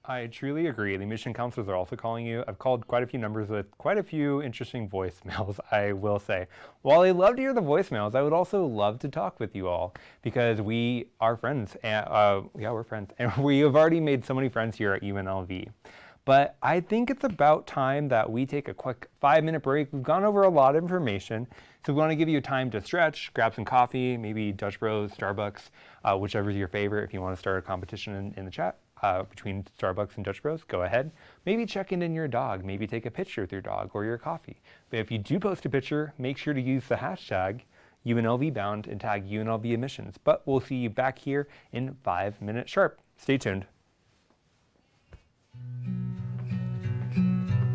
I truly agree. The admission counselors are also calling you. I've called quite a few numbers with quite a few interesting voicemails, I will say. While I love to hear the voicemails, I would also love to talk with you all because we are friends. And, we're friends. And we have already made so many friends here at UNLV. But I think it's about time that we take a quick 5-minute break. We've gone over a lot of information, so we want to give you time to stretch, grab some coffee, maybe Dutch Bros, Starbucks, whichever is your favorite. If you want to start a competition in the chat between Starbucks and Dutch Bros, go ahead. Maybe check in your dog, maybe take a picture with your dog or your coffee. But if you do post a picture, make sure to use the hashtag UNLVbound and tag UNLV admissions. But we'll see you back here in 5 minutes sharp. Stay tuned.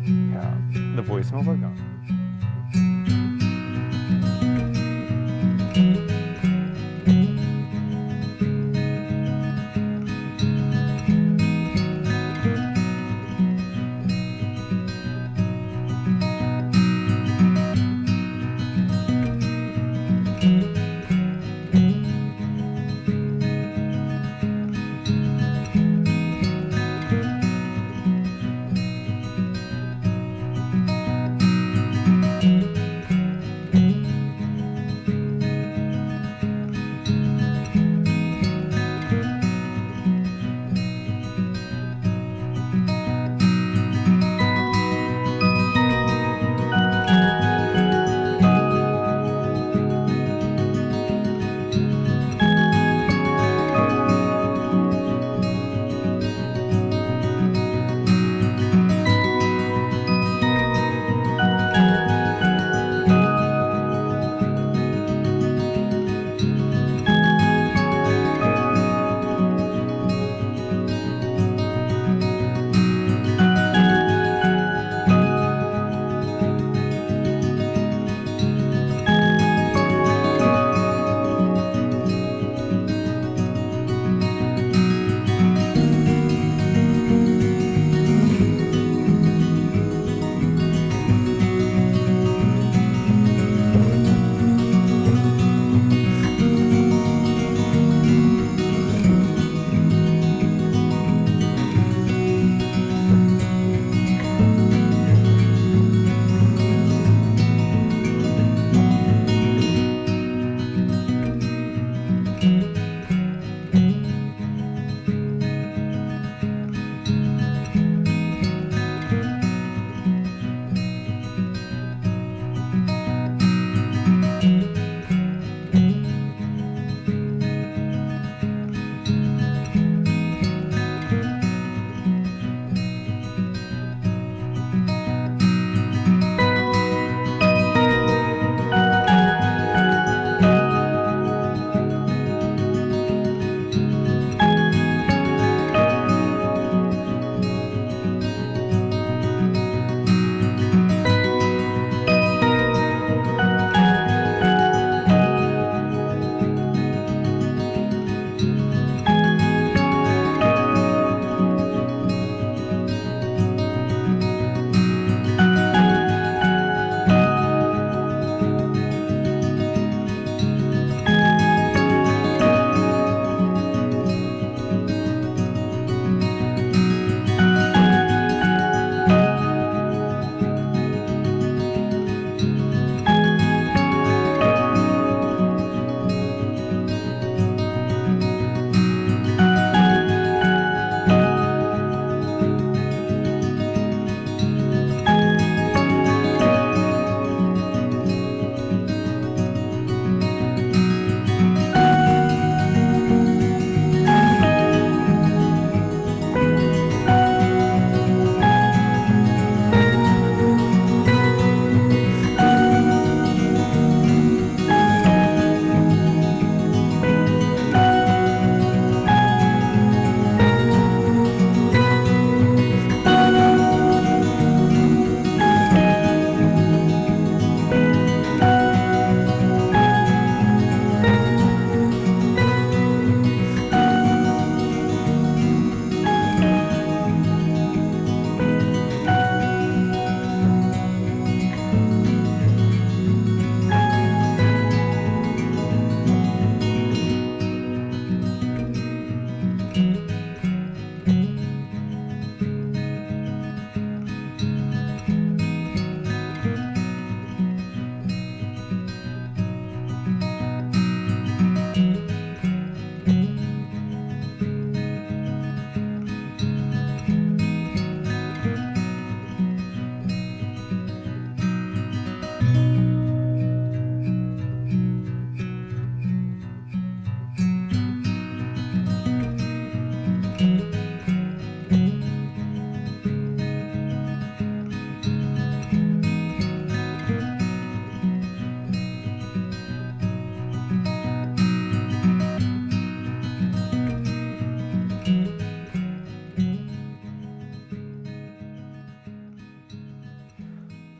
Yeah, the voicemails are gone.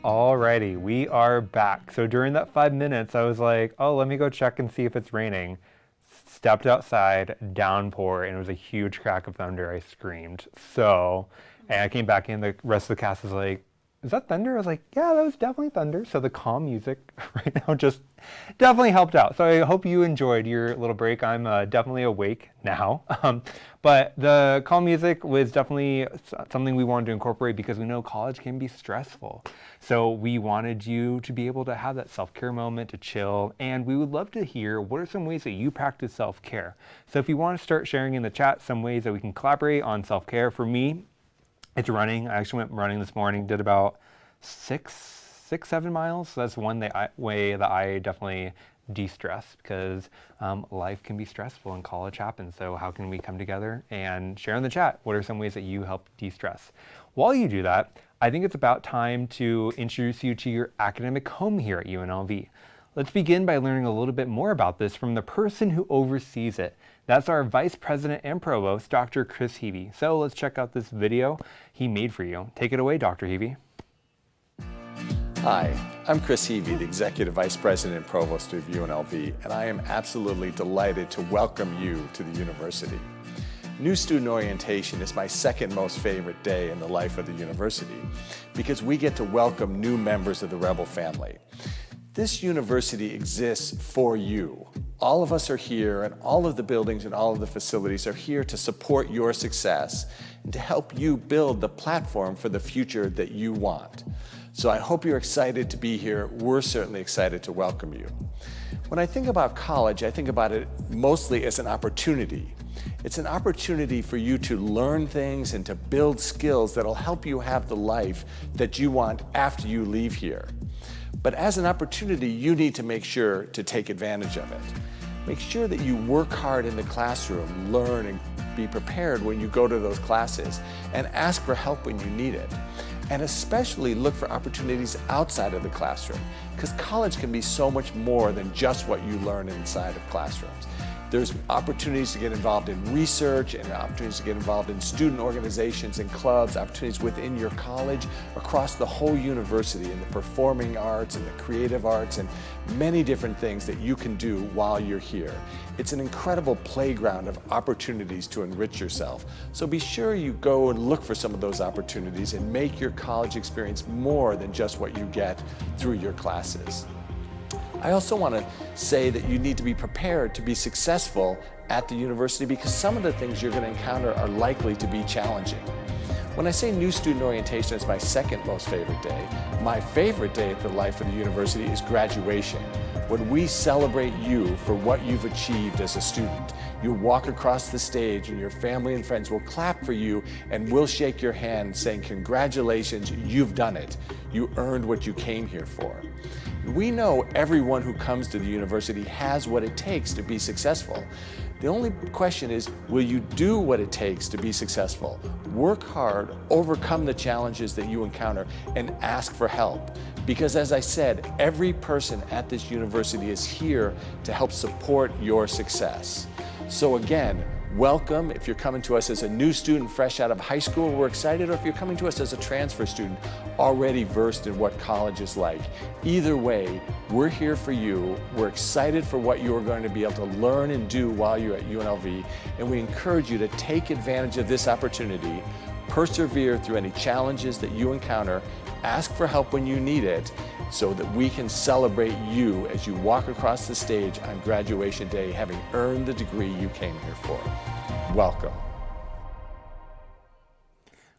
Alrighty, we are back. So during that 5 minutes, I was like, oh, let me go check and see if it's raining. Stepped outside, downpour, and it was a huge crack of thunder. I screamed. And I came back in, the rest of the cast was like, is that thunder? I was like, yeah, that was definitely thunder. So the calm music right now just definitely helped out. So I hope you enjoyed your little break. I'm definitely awake now. But the calm music was definitely something we wanted to incorporate because we know college can be stressful. So we wanted you to be able to have that self-care moment to chill. And we would love to hear what are some ways that you practice self-care. So if you want to start sharing in the chat some ways that we can collaborate on self-care. For me, it's running. I actually went running this morning, did about 7 miles. So that's one way that I definitely de-stress because life can be stressful and college happens. So how can we come together and share in the chat? What are some ways that you help de-stress? While you do that, I think it's about time to introduce you to your academic home here at UNLV. Let's begin by learning a little bit more about this from the person who oversees it. That's our Vice President and Provost, Dr. Chris Heavey. So let's check out this video he made for you. Take it away, Dr. Heavey. Hi, I'm Chris Heavey, the Executive Vice President and Provost of UNLV, and I am absolutely delighted to welcome you to the university. New student orientation is my second most favorite day in the life of the university because we get to welcome new members of the Rebel family. This university exists for you. All of us are here, and all of the buildings and all of the facilities are here to support your success and to help you build the platform for the future that you want. So I hope you're excited to be here. We're certainly excited to welcome you. When I think about college, I think about it mostly as an opportunity. It's an opportunity for you to learn things and to build skills that'll help you have the life that you want after you leave here. But as an opportunity, you need to make sure to take advantage of it. Make sure that you work hard in the classroom, learn and be prepared when you go to those classes, and ask for help when you need it. And especially look for opportunities outside of the classroom, because college can be so much more than just what you learn inside of classrooms. There's opportunities to get involved in research and opportunities to get involved in student organizations and clubs, opportunities within your college, across the whole university in the performing arts and the creative arts and many different things that you can do while you're here. It's an incredible playground of opportunities to enrich yourself. So be sure you go and look for some of those opportunities and make your college experience more than just what you get through your classes. I also want to say that you need to be prepared to be successful at the university because some of the things you're going to encounter are likely to be challenging. When I say new student orientation is my second most favorite day, my favorite day at the life of the university is graduation, when we celebrate you for what you've achieved as a student. You walk across the stage and your family and friends will clap for you and we'll shake your hand saying, congratulations, you've done it. You earned what you came here for. We know everyone who comes to the university has what it takes to be successful. The only question is, will you do what it takes to be successful? Work hard, overcome the challenges that you encounter, and ask for help. Because as I said, every person at this university is here to help support your success. So again, welcome. If you're coming to us as a new student fresh out of high school, we're excited, or if you're coming to us as a transfer student already versed in what college is like. Either way, we're here for you. We're excited for what you're going to be able to learn and do while you're at UNLV, and we encourage you to take advantage of this opportunity, persevere through any challenges that you encounter, ask for help when you need it, so that we can celebrate you as you walk across the stage on graduation day, having earned the degree you came here for. Welcome.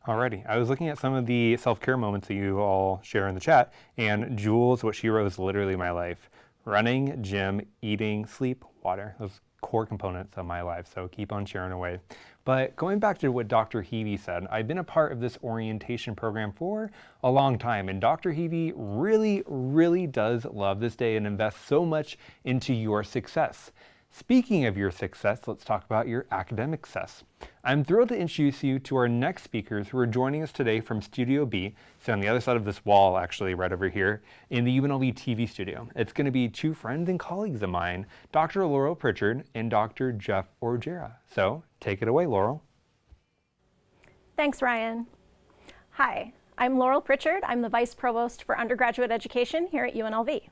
Alrighty, I was looking at some of the self-care moments that you all share in the chat, and Jules, what she wrote is literally my life. Running, gym, eating, sleep, water. Those core components of my life, so keep on sharing away. But going back to what Dr. Heavey said, I've been a part of this orientation program for a long time, and Dr. Heavey really does love this day and invests so much into your success. Speaking of your success, let's talk about your academic success. I'm thrilled to introduce you to our next speakers who are joining us today from Studio B, so on the other side of this wall, actually, right over here, in the UNLV TV studio. It's going to be two friends and colleagues of mine, Dr. Laurel Pritchard and Dr. Jeff Orgera. So take it away, Laurel. Thanks, Ryan. Hi, I'm Laurel Pritchard. I'm the Vice Provost for Undergraduate Education here at UNLV.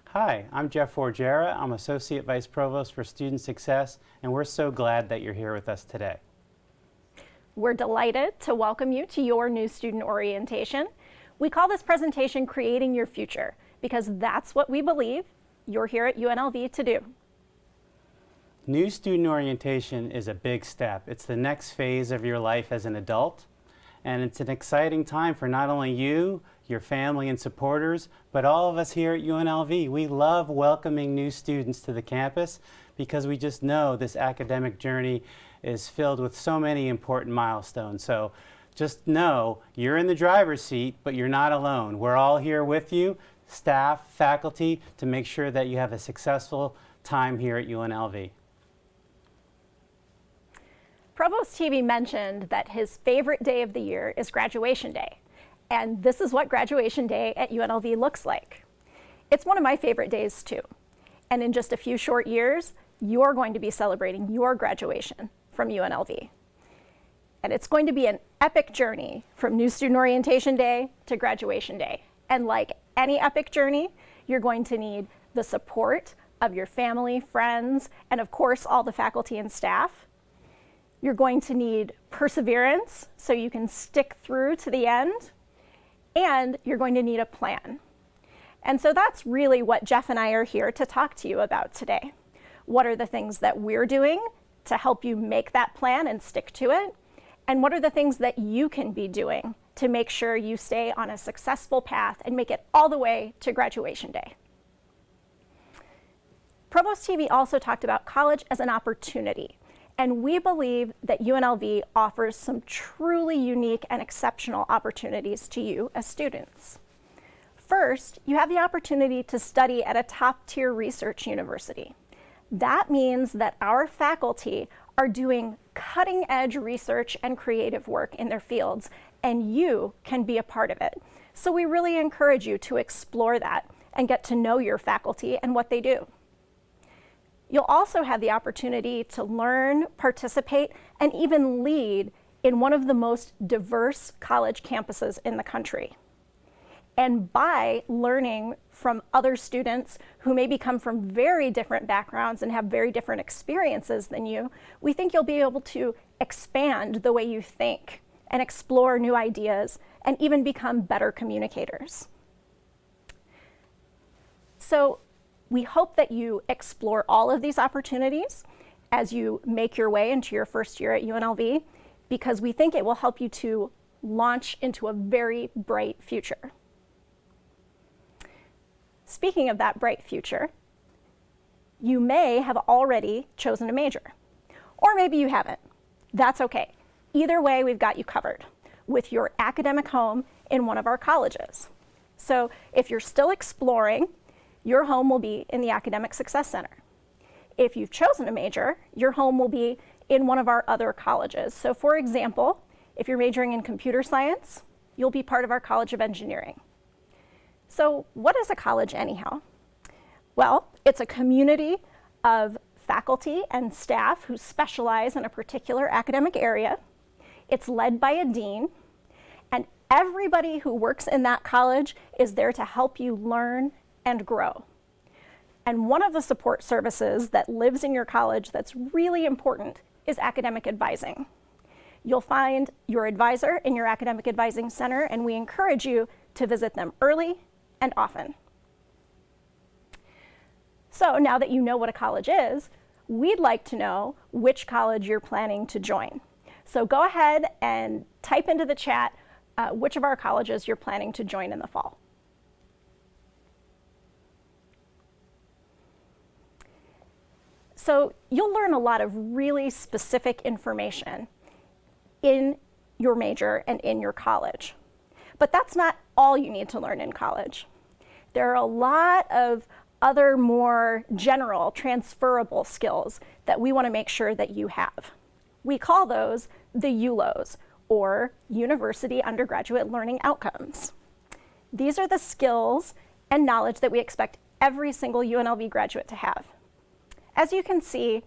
Hi, I'm Jeff Forgera. I'm Associate Vice Provost for Student Success, and we're so glad that you're here with us today. We're delighted to welcome you to your new student orientation. We call this presentation Creating Your Future because that's what we believe you're here at UNLV to do. New student orientation is a big step. It's the next phase of your life as an adult, and it's an exciting time for not only you, your family and supporters, but all of us here at UNLV. We love welcoming new students to the campus because we just know this academic journey is filled with so many important milestones. So just know you're in the driver's seat, but you're not alone. We're all here with you, staff, faculty, to make sure that you have a successful time here at UNLV. Provost TV mentioned that his favorite day of the year is graduation day. And this is what graduation day at UNLV looks like. It's one of my favorite days too. And in just a few short years, you're going to be celebrating your graduation from UNLV. And it's going to be an epic journey from new student orientation day to graduation day. And like any epic journey, you're going to need the support of your family, friends, and of course, all the faculty and staff. You're going to need perseverance so you can stick through to the end, and you're going to need a plan. And so that's really what Jeff and I are here to talk to you about today. What are the things that we're doing to help you make that plan and stick to it? And what are the things that you can be doing to make sure you stay on a successful path and make it all the way to graduation day? Provost TV also talked about college as an opportunity. And we believe that UNLV offers some truly unique and exceptional opportunities to you as students. First, you have the opportunity to study at a top-tier research university. That means that our faculty are doing cutting-edge research and creative work in their fields, and you can be a part of it. So we really encourage you to explore that and get to know your faculty and what they do. You'll also have the opportunity to learn, participate, and even lead in one of the most diverse college campuses in the country. And by learning from other students who maybe come from very different backgrounds and have very different experiences than you, we think you'll be able to expand the way you think and explore new ideas and even become better communicators. So we hope that you explore all of these opportunities as you make your way into your first year at UNLV, because we think it will help you to launch into a very bright future. Speaking of that bright future, you may have already chosen a major, or maybe you haven't. That's okay. Either way, we've got you covered with your academic home in one of our colleges. So if you're still exploring, your home will be in the Academic Success Center. If you've chosen a major, your home will be in one of our other colleges. So for example, if you're majoring in computer science, you'll be part of our College of Engineering. So what is a college anyhow? Well, it's a community of faculty and staff who specialize in a particular academic area. It's led by a dean, and everybody who works in that college is there to help you learn and grow. And one of the support services that lives in your college that's really important is academic advising. You'll find your advisor in your academic advising center, and we encourage you to visit them early and often. So now that you know what a college is, we'd like to know which college you're planning to join. So go ahead and type into the chat which of our colleges you're planning to join in the fall. So you'll learn a lot of really specific information in your major and in your college. But that's not all you need to learn in college. There are a lot of other more general, transferable skills that we want to make sure that you have. We call those the ULOs, or University Undergraduate Learning Outcomes. These are the skills and knowledge that we expect every single UNLV graduate to have. As you can see,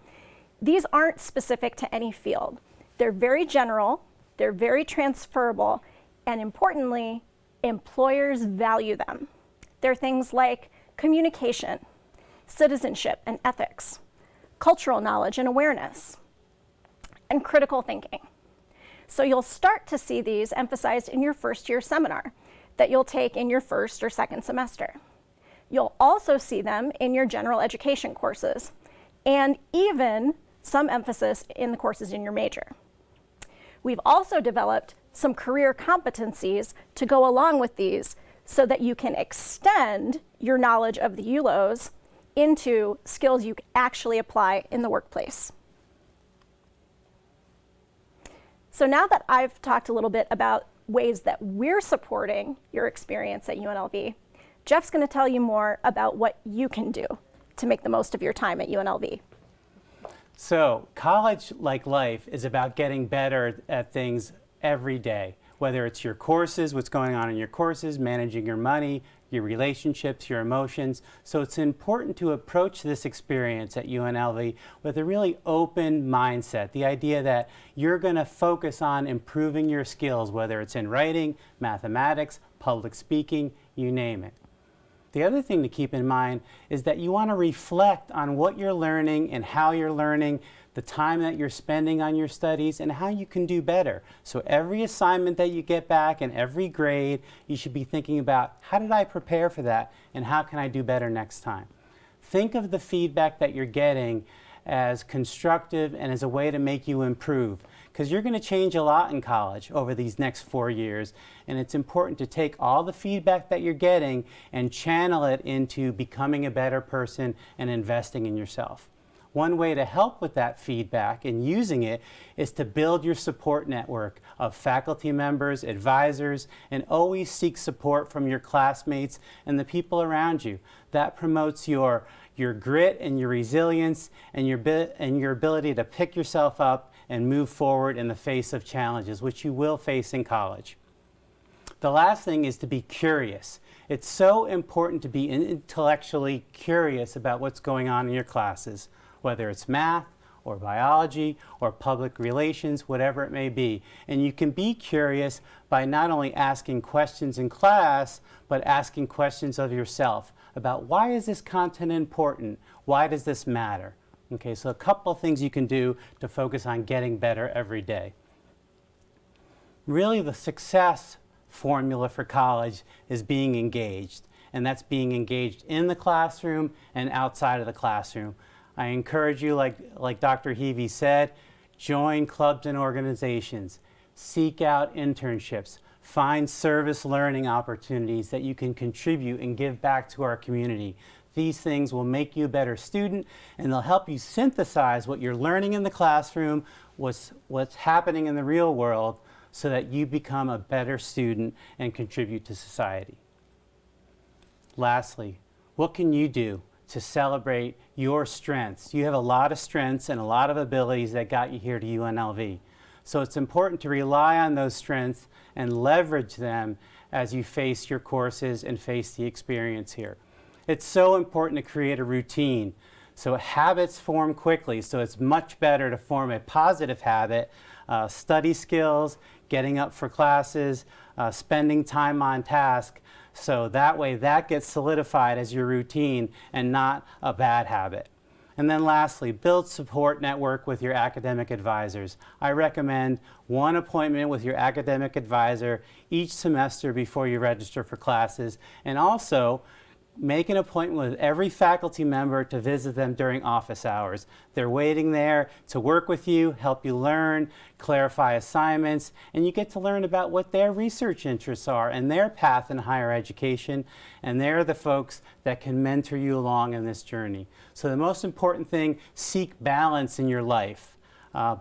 these aren't specific to any field. They're very general, they're very transferable, And importantly, employers value them. They're things like communication, citizenship and ethics, cultural knowledge and awareness, and critical thinking. So you'll start to see these emphasized in your first year seminar that you'll take in your first or second semester. You'll also see them in your general education courses, and even some emphasis in the courses in your major. We've also developed some career competencies to go along with these so that you can extend your knowledge of the ULOs into skills you actually apply in the workplace. So now that I've talked a little bit about ways that we're supporting your experience at UNLV, Jeff's going to tell you more about what you can do to make the most of your time at UNLV. So college, like life, is about getting better at things every day, whether it's your courses, what's going on in your courses, managing your money, your relationships, your emotions. So it's important to approach this experience at UNLV with a really open mindset, the idea that you're going to focus on improving your skills, whether it's in writing, mathematics, public speaking, you name it. The other thing to keep in mind is that you want to reflect on what you're learning and how you're learning, the time that you're spending on your studies, and how you can do better. So every assignment that you get back and every grade, you should be thinking about, how did I prepare for that and how can I do better next time? Think of the feedback that you're getting as constructive and as a way to make you improve, because you're going to change a lot in college over these next 4 years, and it's important to take all the feedback that you're getting and channel it into becoming a better person and investing in yourself. One way to help with that feedback and using it is to build your support network of faculty members, advisors, and always seek support from your classmates and the people around you. That promotes your grit and your resilience and your ability to pick yourself up and move forward in the face of challenges, which you will face in college. The last thing is to be curious. It's so important to be intellectually curious about what's going on in your classes, whether it's math or biology or public relations, whatever it may be. And you can be curious by not only asking questions in class, but asking questions of yourself about, why is this content important? Why does this matter? Okay, so a couple of things you can do to focus on getting better every day. Really, the success formula for college is being engaged, and that's being engaged in the classroom and outside of the classroom. I encourage you, like Dr. Heavey said, join clubs and organizations, seek out internships, find service learning opportunities that you can contribute and give back to our community. These things will make you a better student, and they'll help you synthesize what you're learning in the classroom, what's happening in the real world, so that you become a better student and contribute to society. Lastly, what can you do to celebrate your strengths? You have a lot of strengths and a lot of abilities that got you here to UNLV. So it's important to rely on those strengths and leverage them as you face your courses and face the experience here. It's so important to create a routine. So habits form quickly, so it's much better to form a positive habit, study skills, getting up for classes, spending time on task, so that way that gets solidified as your routine and not a bad habit. And then lastly, build support network with your academic advisors. I recommend one appointment with your academic advisor each semester before you register for classes, and also make an appointment with every faculty member to visit them during office hours. They're waiting there to work with you, help you learn, clarify assignments, and you get to learn about what their research interests are and their path in higher education, and they're the folks that can mentor you along in this journey. So the most important thing, seek balance in your life,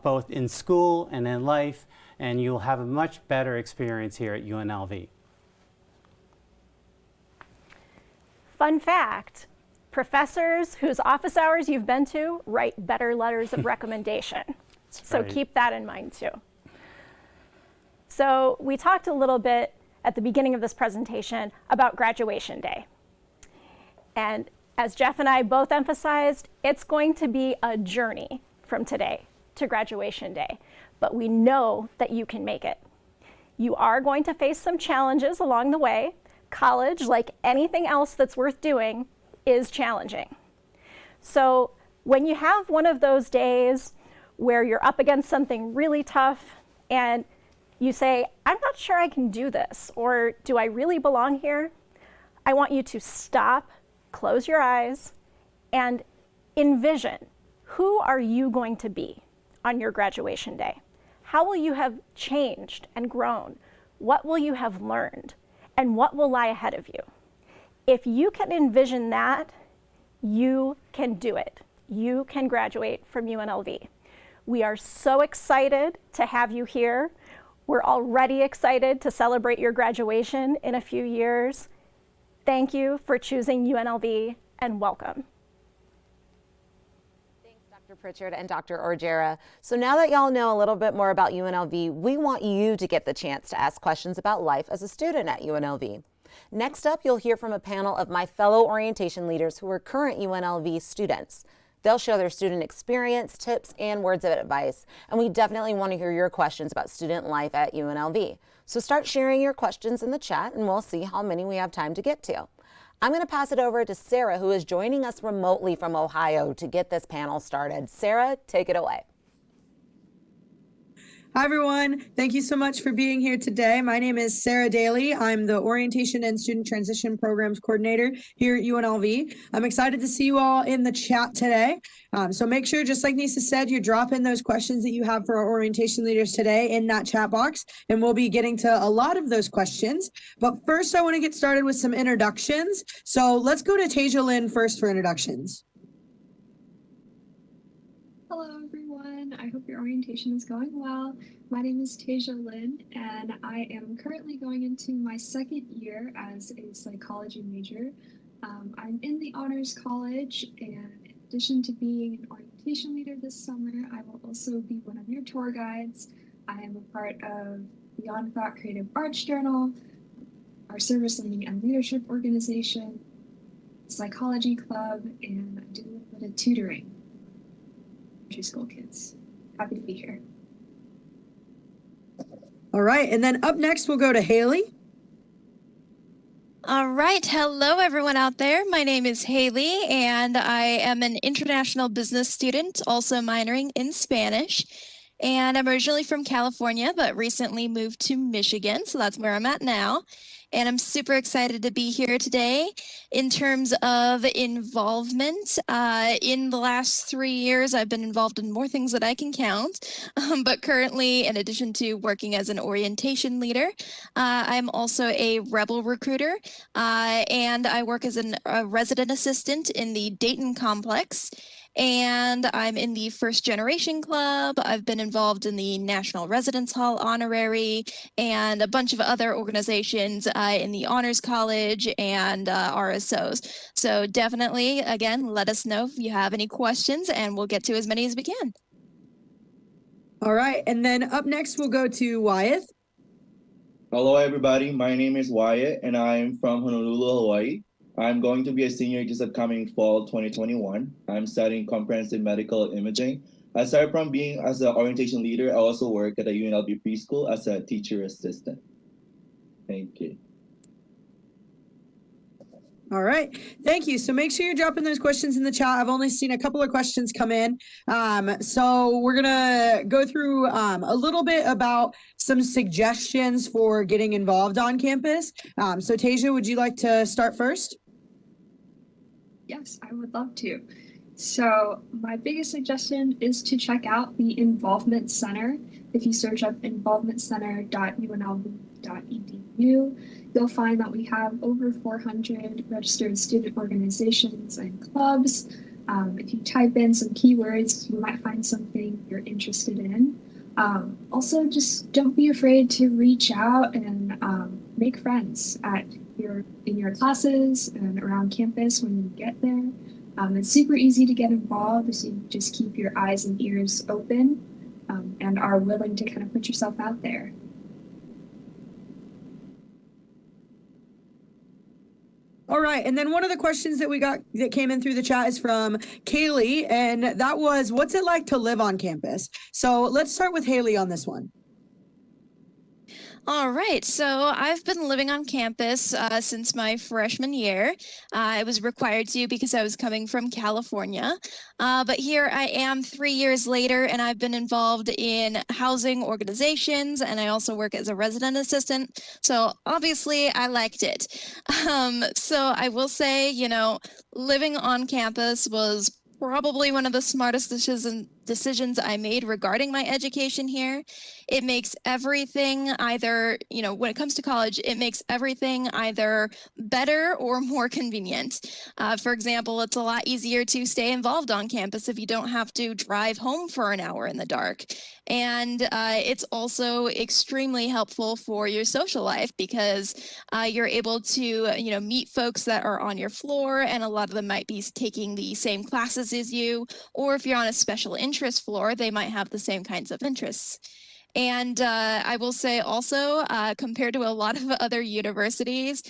both in school and in life, and you'll have a much better experience here at UNLV. Fun fact, professors whose office hours you've been to write better letters of recommendation. So keep that in mind too. So we talked a little bit at the beginning of this presentation about graduation day. And as Jeff and I both emphasized, it's going to be a journey from today to graduation day, but we know that you can make it. You are going to face some challenges along the way. College, like anything else that's worth doing, is challenging. So when you have one of those days where you're up against something really tough and you say, I'm not sure I can do this, or do I really belong here? I want you to stop, close your eyes, and envision, who are you going to be on your graduation day? How will you have changed and grown? What will you have learned? And what will lie ahead of you? If you can envision that, you can do it. You can graduate from UNLV. We are so excited to have you here. We're already excited to celebrate your graduation in a few years. Thank you for choosing UNLV, and welcome. Dr. Pritchard and Dr. Orgera. So now that y'all know a little bit more about UNLV, we want you to get the chance to ask questions about life as a student at UNLV. Next up, you'll hear from a panel of my fellow orientation leaders who are current UNLV students. They'll share their student experience, tips, and words of advice. And we definitely want to hear your questions about student life at UNLV. So start sharing your questions in the chat and we'll see how many we have time to get to. I'm going to pass it over to Sarah, who is joining us remotely from Ohio to get this panel started. Sarah, take it away. Hi, everyone. Thank you so much for being here today. My name is Sarah Daly. I'm the Orientation and Student Transition Programs Coordinator here at UNLV. I'm excited to see you all in the chat today. So make sure, just like Nisa said, you drop in those questions that you have for our orientation leaders today in that chat box, and we'll be getting to a lot of those questions. But first, I want to get started with some introductions. So let's go to Tasia Lynn first for introductions. Hello, everyone. I hope your orientation is going well. My name is Tasia Lynn, and I am currently going into my second year as a psychology major. I'm in the Honors College, and in addition to being an orientation leader this summer, I will also be one of your tour guides. I am a part of Beyond Thought Creative Arts Journal, our Service Learning and Leadership Organization, Psychology Club, and I do a bit of tutoring. School kids. Happy to be here. All right, and then up next we'll go to Haley. All right, hello everyone out there. My name is Haley and I am an international business student, also minoring in Spanish. And I'm originally from California, but recently moved to Michigan, so that's where I'm at now. And I'm super excited to be here today. In terms of involvement, in the last 3 years, I've been involved in more things than I can count. But currently, in addition to working as an orientation leader, I'm also a Rebel recruiter, and I work as a resident assistant in the Dayton complex. And I'm in the First Generation Club. I've been involved in the National Residence Hall Honorary and a bunch of other organizations in the Honors College and RSOs. So definitely, again, let us know if you have any questions and we'll get to as many as we can. All right, and then up next we'll go to Wyeth. Hello, everybody. My name is Wyatt, and I'm from Honolulu, Hawaii. I'm going to be a senior this upcoming fall 2021. I'm studying comprehensive medical imaging. Aside from being as an orientation leader, I also work at a UNLV preschool as a teacher assistant. Thank you. All right, thank you. So make sure you're dropping those questions in the chat. I've only seen a couple of questions come in. So we're gonna go through a little bit about some suggestions for getting involved on campus. So Tasia, would you like to start first? Yes, I would love to. So my biggest suggestion is to check out the Involvement Center. If you search up involvementcenter.unlv.edu, you'll find that we have over 400 registered student organizations and clubs. If you type in some keywords, you might find something you're interested in. Also, just don't be afraid to reach out and make friends in your classes and around campus when you get there. It's super easy to get involved if you just keep your eyes and ears open and are willing to kind of put yourself out there. All right, and then one of the questions that we got that came in through the chat is from Kaylee, and that was, what's it like to live on campus? So let's start with Haley on this one. All right, so I've been living on campus since my freshman year. I was required to because I was coming from California. But here I am 3 years later, and I've been involved in housing organizations, and I also work as a resident assistant. So obviously, I liked it. So I will say, living on campus was probably one of the smartest decisions I made regarding my education here. It makes everything either, when it comes to college, it makes everything either better or more convenient. For example, it's a lot easier to stay involved on campus if you don't have to drive home for an hour in the dark. And it's also extremely helpful for your social life because you're able to, meet folks that are on your floor, and a lot of them might be taking the same classes as you, or if you're on a special interest floor, they might have the same kinds of interests. And I will say also, compared to a lot of other universities,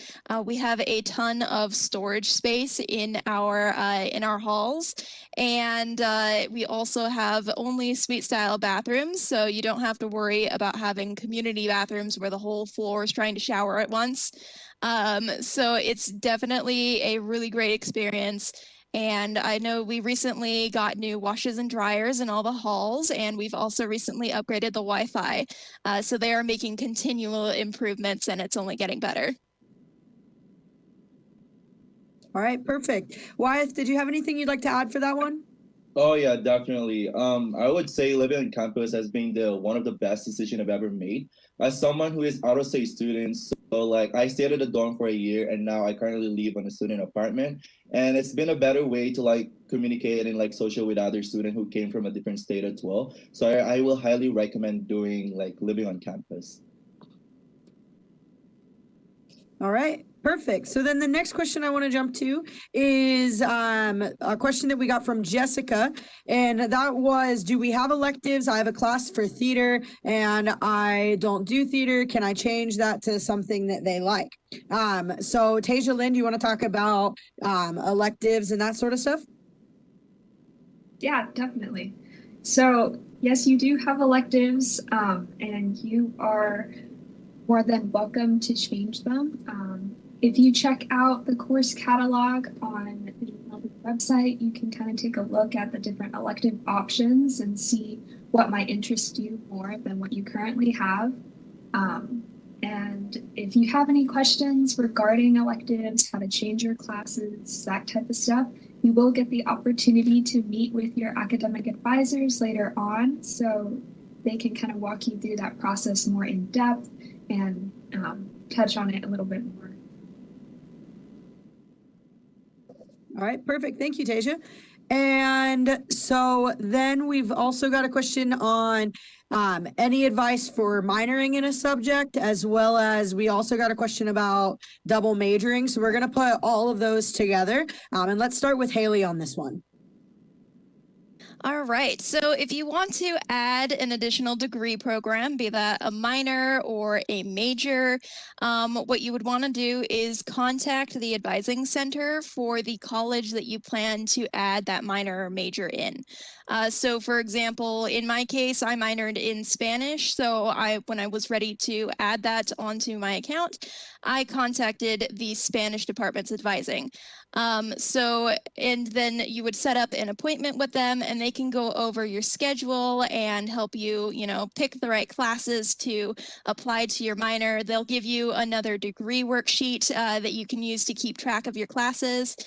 we have a ton of storage space in our halls, and we also have only suite style bathrooms, so you don't have to worry about having community bathrooms where the whole floor is trying to shower at once. So it's definitely a really great experience. And I know we recently got new washers and dryers in all the halls, and we've also recently upgraded the Wi-Fi. So they are making continual improvements, and it's only getting better. All right, perfect. Wyeth, did you have anything you'd like to add for that one? Oh yeah, definitely. I would say living on campus has been one of the best decisions I've ever made. As someone who is out-of-state student, so like I stayed at a dorm for a year, and now I currently live on a student apartment. And it's been a better way to like communicate and like social with other students who came from a different state as well. So I will highly recommend doing like living on campus. All right, perfect. So then the next question I want to jump to is a question that we got from Jessica, and that was, do we have electives? I have a class for theater and I don't do theater. Can I change that to something that they like? So Tasia Lynn, do you want to talk about electives and that sort of stuff? Yeah, definitely. So yes, you do have electives, and you are more than welcome to change them. If you check out the course catalog on the UNLV website, you can kind of take a look at the different elective options and see what might interest you more than what you currently have. And if you have any questions regarding electives, how to change your classes, that type of stuff, you will get the opportunity to meet with your academic advisors later on, so they can kind of walk you through that process more in depth and touch on it a little bit more. All right, perfect. Thank you, Tasia. And so then we've also got a question on any advice for minoring in a subject, as well as we also got a question about double majoring. So we're going to put all of those together. And let's start with Haley on this one. All right, so if you want to add an additional degree program, be that a minor or a major, what you would want to do is contact the advising center for the college that you plan to add that minor or major in. So for example, in my case, I minored in Spanish, so when I was ready to add that onto my account, I contacted the Spanish department's advising. And then you would set up an appointment with them, and they can go over your schedule and help you, pick the right classes to apply to your minor. They'll give you another degree worksheet that you can use to keep track of your classes.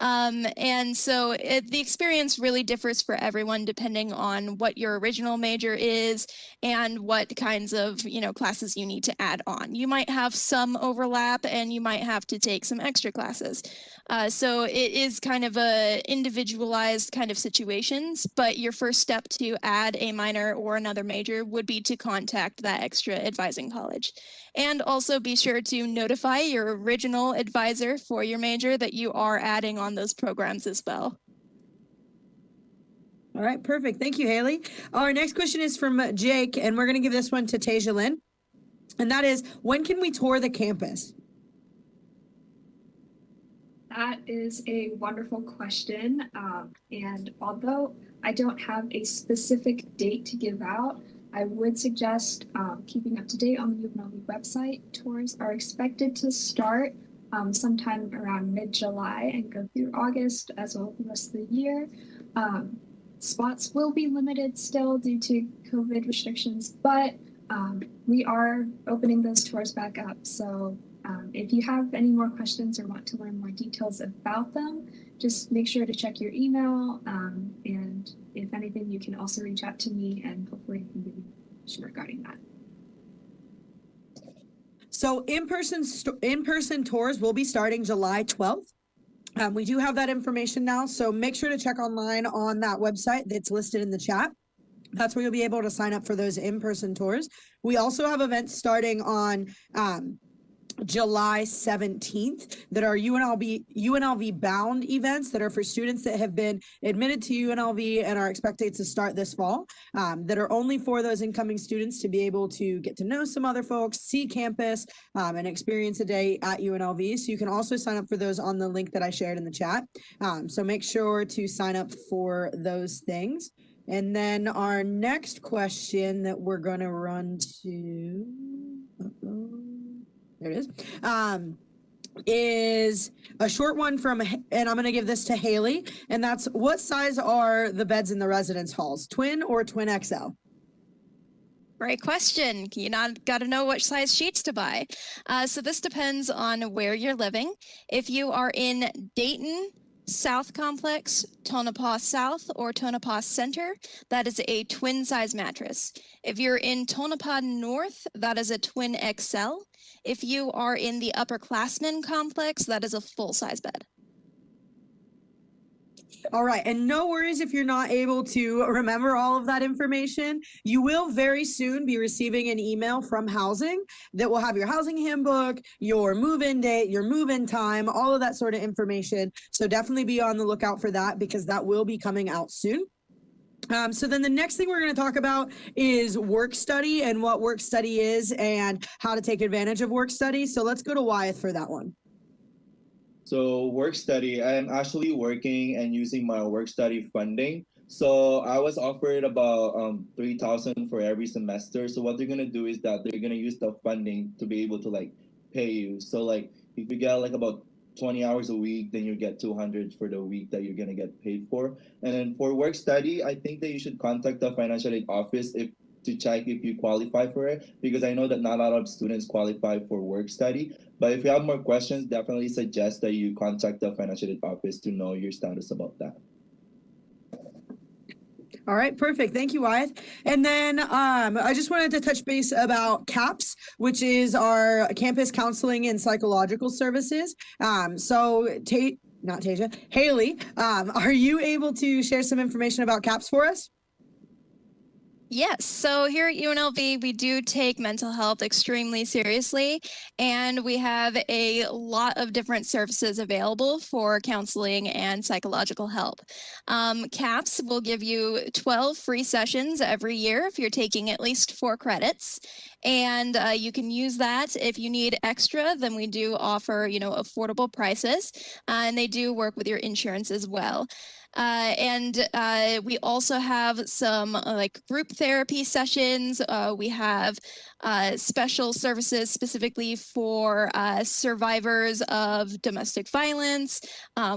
And so the experience really differs for everyone depending on what your original major is and what kinds of, classes you need to add on. You might have some overlap and you might have to take some extra classes. So it is kind of a individualized kind of situations, but your first step to add a minor or another major would be to contact that extra advising college. And also be sure to notify your original advisor for your major that you are adding on those programs as well. All right, perfect. Thank you, Haley. Our next question is from Jake, and we're going to give this one to Tasia Lynn. And that is, when can we tour the campus? That is a wonderful question. And although I don't have a specific date to give out, I would suggest keeping up to date on the UNLV website. Tours are expected to start sometime around mid-July and go through August as well as the rest of the year. Spots will be limited still due to COVID restrictions, but we are opening those tours back up. So if you have any more questions or want to learn more details about them, just make sure to check your email. And if anything, you can also reach out to me and hopefully I can give you information regarding that. So in-person tours will be starting July 12th. We do have that information now, so make sure to check online on that website that's listed in the chat. That's where you'll be able to sign up for those in-person tours. We also have events starting on July 17th that are UNLV bound events that are for students that have been admitted to UNLV and are expected to start this fall, that are only for those incoming students to be able to get to know some other folks, see campus, and experience a day at UNLV. So you can also sign up for those on the link that I shared in the chat. So make sure to sign up for those things. And then our next question that we're going to run to, there it is a short one from, and I'm going to give this to Haley, and that's, what size are the beds in the residence halls, twin or twin XL? Great question. You got to know which size sheets to buy. So this depends on where you're living. If you are in Dayton, South Complex, Tonopah South, or Tonopah Center, that is a twin size mattress. If you're in Tonopah North, that is a twin XL. If you are in the upperclassmen complex, that is a full size bed. All right, and no worries if you're not able to remember all of that information. You will very soon be receiving an email from housing that will have your housing handbook, your move-in date, your move-in time, all of that sort of information. So definitely be on the lookout for that because that will be coming out soon. So then the next thing we're going to talk about is work study and what work study is and how to take advantage of work study. So let's go to Wyeth for that one. So work study, I am actually working and using my work study funding. So I was offered about $3,000 for every semester. So what they're gonna do is that they're gonna use the funding to be able to like pay you. So like if you get like about 20 hours a week, then you get 200 for the week that you're gonna get paid for. And then for work study, I think that you should contact the financial aid office to check if you qualify for it, because I know that not a lot of students qualify for work study. But if you have more questions, definitely suggest that you contact the financial aid office to know your status about that. All right, perfect. Thank you, Wyeth. And then I just wanted to touch base about CAPS, which is our campus counseling and psychological services. Haley, are you able to share some information about CAPS for us? Yes, so here at UNLV, we do take mental health extremely seriously, and we have a lot of different services available for counseling and psychological help. CAPS will give you 12 free sessions every year if you're taking at least 4 credits, and you can use that. If you need extra, then we do offer, affordable prices, and they do work with your insurance as well. We also have some like group therapy sessions. We have special services specifically for survivors of domestic violence.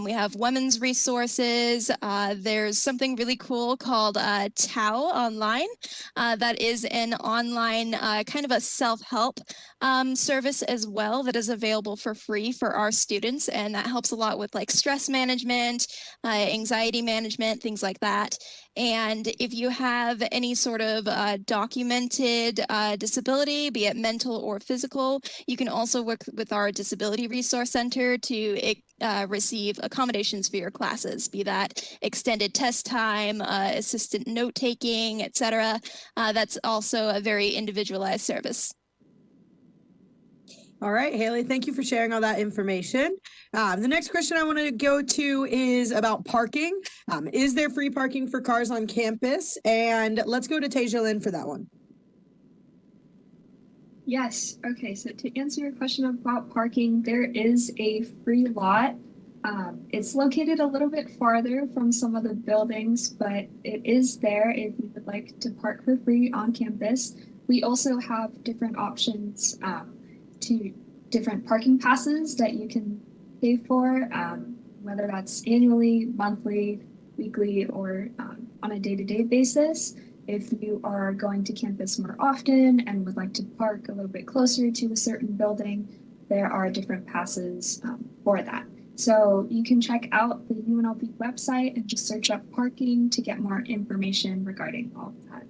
We have women's resources. There's something really cool called TAO Online. That is an online kind of a self-help service as well that is available for free for our students, and that helps a lot with like stress management, anxiety management, things like that. And if you have any sort of documented disability, be it mental or physical, you can also work with our Disability Resource Center to receive accommodations for your classes, be that extended test time, assistant note-taking, etc. That's also a very individualized service. All right, Haley, thank you for sharing all that information. The next question I want to go to is about parking. Is there free parking for cars on campus? And let's go to Tasia Lynn for that one. Yes. Okay. So to answer your question about parking, there is a free lot It's located a little bit farther from some of the buildings, but it is there if you would like to park for free on campus. We also have different options to different parking passes that you can pay for, whether that's annually, monthly, weekly, or on a day-to-day basis. If you are going to campus more often and would like to park a little bit closer to a certain building, there are different passes for that. So you can check out the UNLV website and just search up parking to get more information regarding all of that.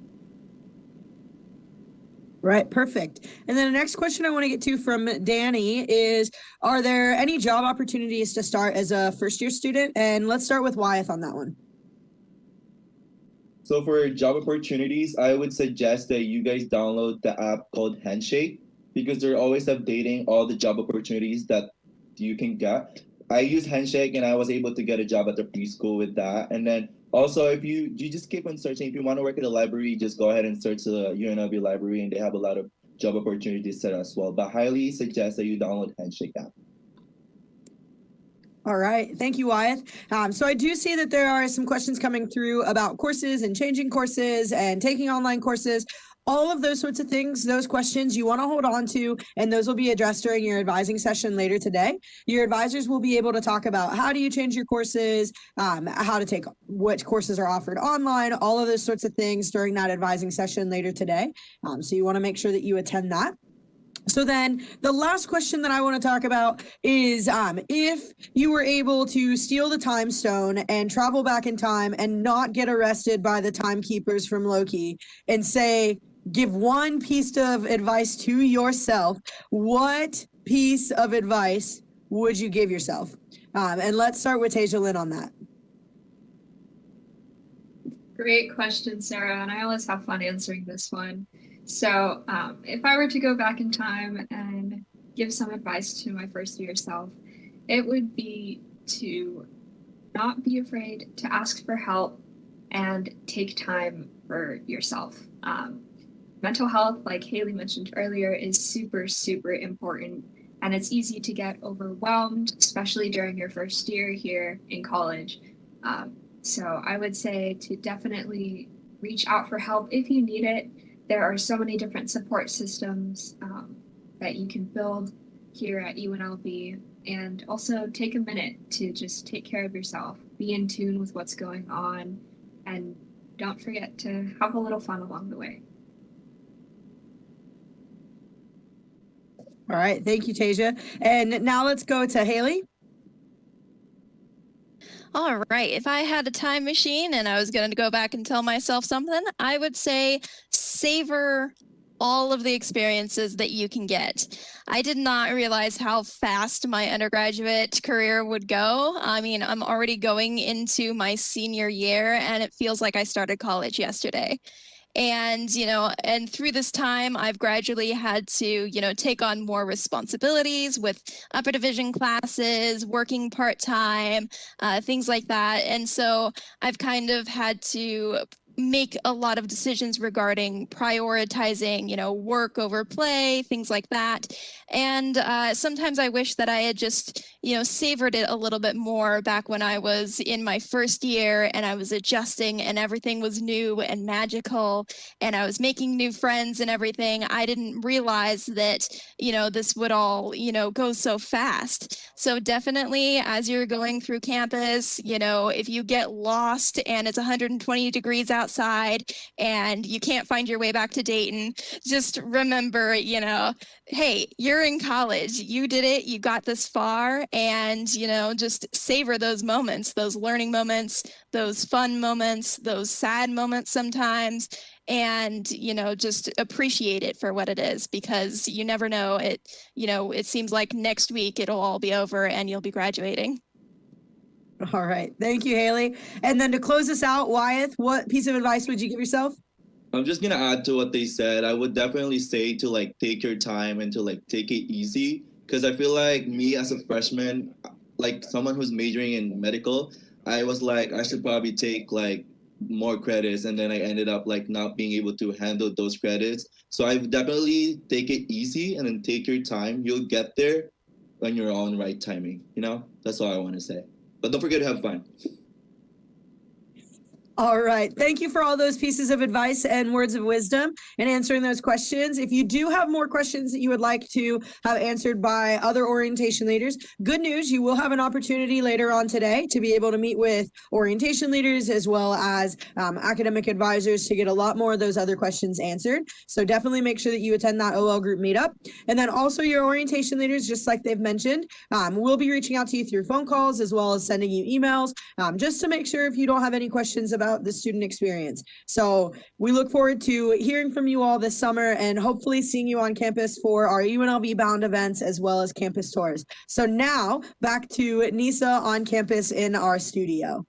Right, perfect. And then the next question I want to get to from Danny is, are there any job opportunities to start as a first-year student? And let's start with Wyeth on that one. So for job opportunities, I would suggest that you guys download the app called Handshake, because they're always updating all the job opportunities that you can get. I use Handshake and I was able to get a job at the preschool with that. And then also, if you just keep on searching, if you want to work at a library, just go ahead and search the UNLV library, and they have a lot of job opportunities there as well. But highly suggest that you download Handshake app. All right, thank you, Wyeth. So I do see that there are some questions coming through about courses and changing courses and taking online courses. All of those sorts of things, those questions you want to hold on to, and those will be addressed during your advising session later today. Your advisors will be able to talk about how do you change your courses, how to take which courses are offered online, all of those sorts of things during that advising session later today. So you want to make sure that you attend that. So then the last question that I want to talk about is if you were able to steal the time stone and travel back in time and not get arrested by the timekeepers from Loki and say, give one piece of advice to yourself, what piece of advice would you give yourself? And let's start with Tasia Lynn on that. Great question, Sarah, and I always have fun answering this one. So if I were to go back in time and give some advice to my first year self, it would be to not be afraid to ask for help and take time for yourself. Mental health, like Haley mentioned earlier, is super, super important. And it's easy to get overwhelmed, especially during your first year here in college. So I would say to definitely reach out for help if you need it. There are so many different support systems that you can build here at UNLV, and also take a minute to just take care of yourself, be in tune with what's going on, and don't forget to have a little fun along the way. All right, thank you, Tasia. And now let's go to Haley. All right, if I had a time machine and I was going to go back and tell myself something, I would say savor all of the experiences that you can get. I did not realize how fast my undergraduate career would go. I mean, I'm already going into my senior year and it feels like I started college yesterday. And, and through this time, I've gradually had to, take on more responsibilities with upper division classes, working part-time, things like that. And so I've kind of had to make a lot of decisions regarding prioritizing, work over play, things like that. And sometimes I wish that I had just, savored it a little bit more back when I was in my first year and I was adjusting and everything was new and magical and I was making new friends and everything. I didn't realize that, this would all, go so fast. So definitely as you're going through campus, if you get lost and it's 120 degrees outside and you can't find your way back to Dayton, just remember, hey, you're in college, you did it, you got this far, and, just savor those moments, those learning moments, those fun moments, those sad moments sometimes, and, just appreciate it for what it is, because you never know it, it seems like next week it'll all be over and you'll be graduating. All right. Thank you, Haley. And then to close us out, Wyeth, what piece of advice would you give yourself? I'm just gonna add to what they said. I would definitely say to take your time and to take it easy, because I feel like me as a freshman, like someone who's majoring in medical, I was like, I should probably take more credits, and then I ended up not being able to handle those credits. So I would definitely take it easy and then take your time. You'll get there. on your own right timing. That's all I want to say. But don't forget to have fun. All right. Thank you for all those pieces of advice and words of wisdom and answering those questions. If you do have more questions that you would like to have answered by other orientation leaders, good news, you will have an opportunity later on today to be able to meet with orientation leaders as well as academic advisors to get a lot more of those other questions answered. So definitely make sure that you attend that OL group meetup. And then also your orientation leaders, just like they've mentioned, will be reaching out to you through phone calls as well as sending you emails, just to make sure if you don't have any questions about the student experience. So we look forward to hearing from you all this summer and hopefully seeing you on campus for our UNLV bound events as well as campus tours. So now back to Nisa on campus in our studio.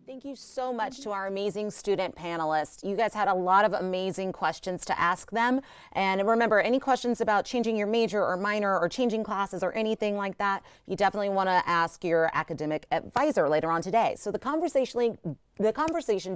Thank you so much to our amazing student panelists. You guys had a lot of amazing questions to ask them. And remember, any questions about changing your major or minor or changing classes or anything like that, you definitely want to ask your academic advisor later on today. So the conversation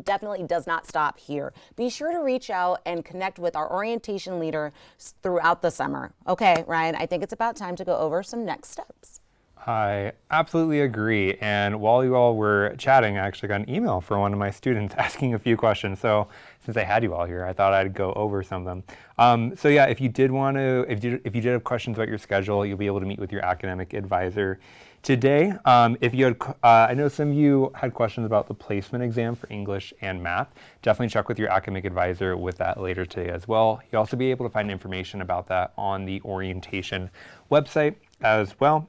definitely does not stop here. Be sure to reach out and connect with our orientation leader throughout the summer. Okay, Ryan, I think it's about time to go over some next steps. I absolutely agree. And while you all were chatting, I actually got an email from one of my students asking a few questions. So since I had you all here, I thought I'd go over some of them. So yeah, if you did have questions about your schedule, you'll be able to meet with your academic advisor today. If you had, I know some of you had questions about the placement exam for English and math. Definitely check with your academic advisor with that later today as well. You'll also be able to find information about that on the orientation website as well.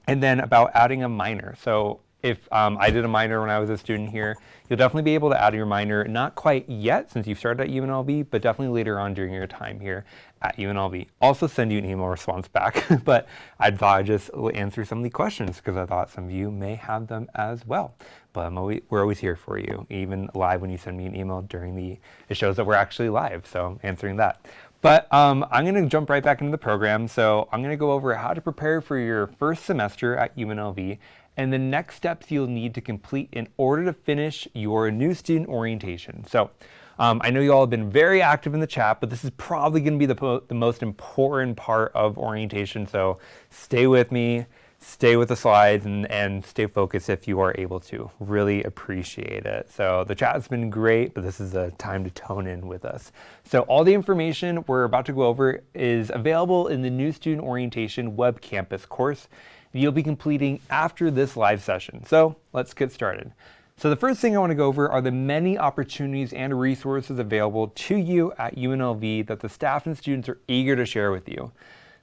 And then about adding a minor. So if I did a minor when I was a student here, you'll definitely be able to add your minor, not quite yet since you've started at UNLV, but definitely later on during your time here at UNLV. Also send you an email response back, but I thought I'd just answer some of the questions because I thought some of you may have them as well. But we're always here for you, even live when you send me an email during it shows that we're actually live, so answering that. But I'm going to jump right back into the program. So I'm going to go over how to prepare for your first semester at UNLV and the next steps you'll need to complete in order to finish your new student orientation. So I know you all have been very active in the chat, but this is probably going to be the most important part of orientation. So stay with me. Stay with the slides and stay focused if you are able to. Really appreciate it. So the chat has been great, but this is a time to tone in with us. So all the information we're about to go over is available in the new student orientation web campus course that you'll be completing after this live session. So let's get started. So the first thing I want to go over are the many opportunities and resources available to you at UNLV that the staff and students are eager to share with you.